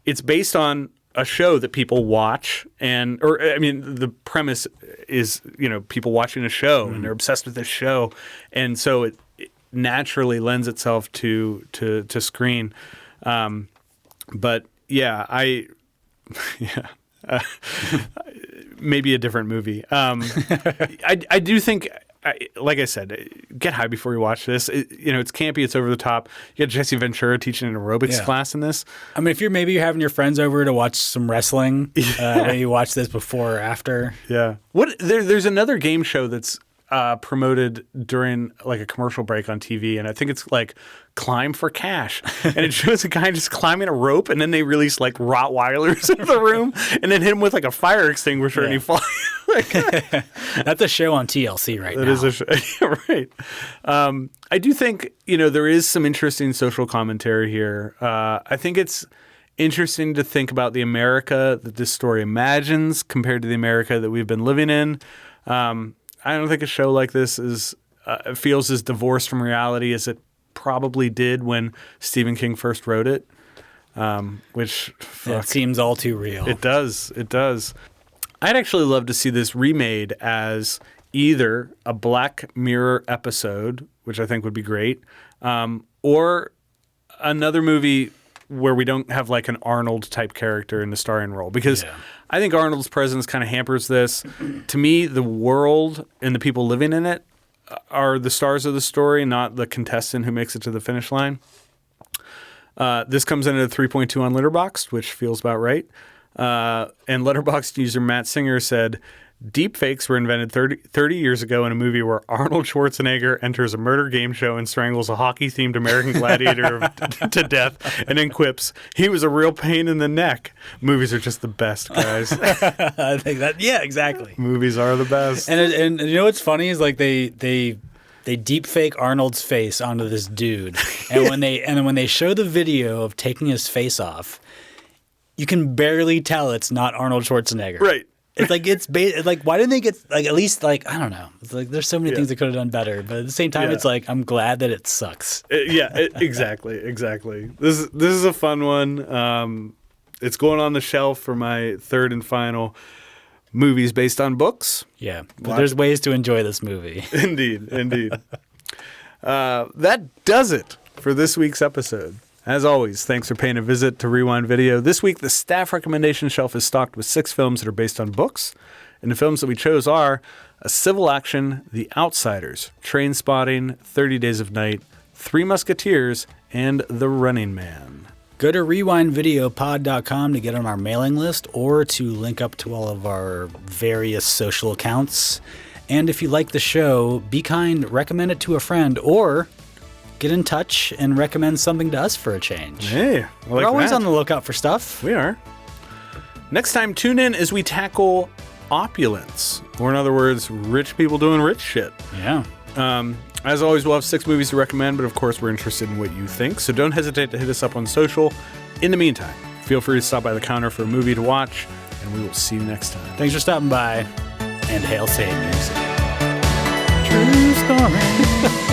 A: it's based on a show that people watch the premise is, people watching a show and they're obsessed with this show. And so it naturally lends itself to screen. But yeah, maybe a different movie. I do think, like I said, get high before you watch this. It's campy, it's over the top. You got Jesse Ventura teaching an aerobics class in this.
B: I mean, if you're having your friends over to watch some wrestling, maybe watch this before or after.
A: Yeah. There's another game show that's promoted during like a commercial break on TV, and I think it's like Climb for Cash, and it shows a guy just climbing a rope, and then they release like Rottweilers into the room, and then hit him with like a fire extinguisher, and he falls.
B: That's a show on TLC right now.
A: That is a show, yeah, right? I do think there is some interesting social commentary here. I think it's interesting to think about the America that this story imagines compared to the America that we've been living in. I don't think a show like this feels as divorced from reality as it probably did when Stephen King first wrote it, which
B: it seems all too real.
A: It does. I'd actually love to see this remade as either a Black Mirror episode, which I think would be great, or another movie where we don't have like an Arnold type character in the starring role, because I think Arnold's presence kind of hampers this. To me, the world and the people living in it are the stars of the story, not the contestant who makes it to the finish line. This comes in at a 3.2 on Letterboxd, which feels about right. And Letterboxd user Matt Singer said, deepfakes were invented 30 years ago in a movie where Arnold Schwarzenegger enters a murder game show and strangles a hockey-themed American gladiator to death and then quips, he was a real pain in the neck. Movies are just the best, guys.
B: I think that, exactly.
A: Movies are the best.
B: And you know what's funny is like they they deep fake Arnold's face onto this dude, and when they show the video of taking his face off, you can barely tell it's not Arnold Schwarzenegger.
A: Right.
B: It's like why didn't they get like at least like I don't know. It's like there's so many things they could have done better, but at the same time, it's like I'm glad that it sucks.
A: Exactly. This is a fun one. It's going on the shelf for my third and final movies based on books.
B: Yeah, but there's ways to enjoy this movie.
A: Indeed. That does it for this week's episode. As always, thanks for paying a visit to Rewind Video. This week, the staff recommendation shelf is stocked with 6 films that are based on books. And the films that we chose are A Civil Action, The Outsiders, Trainspotting, 30 Days of Night, 3 Musketeers, and The Running Man.
B: Go to rewindvideopod.com to get on our mailing list or to link up to all of our various social accounts. And if you like the show, be kind, recommend it to a friend, or get in touch and recommend something to us for a change.
A: Hey,
B: we're always on the lookout for stuff.
A: We are. Next time, tune in as we tackle opulence, or in other words, rich people doing rich shit.
B: Yeah.
A: As always, we'll have 6 movies to recommend, but of course, we're interested in what you think, so don't hesitate to hit us up on social. In the meantime, feel free to stop by the counter for a movie to watch, and we will see you next time.
B: Thanks for stopping by, and hail Saviors. True story.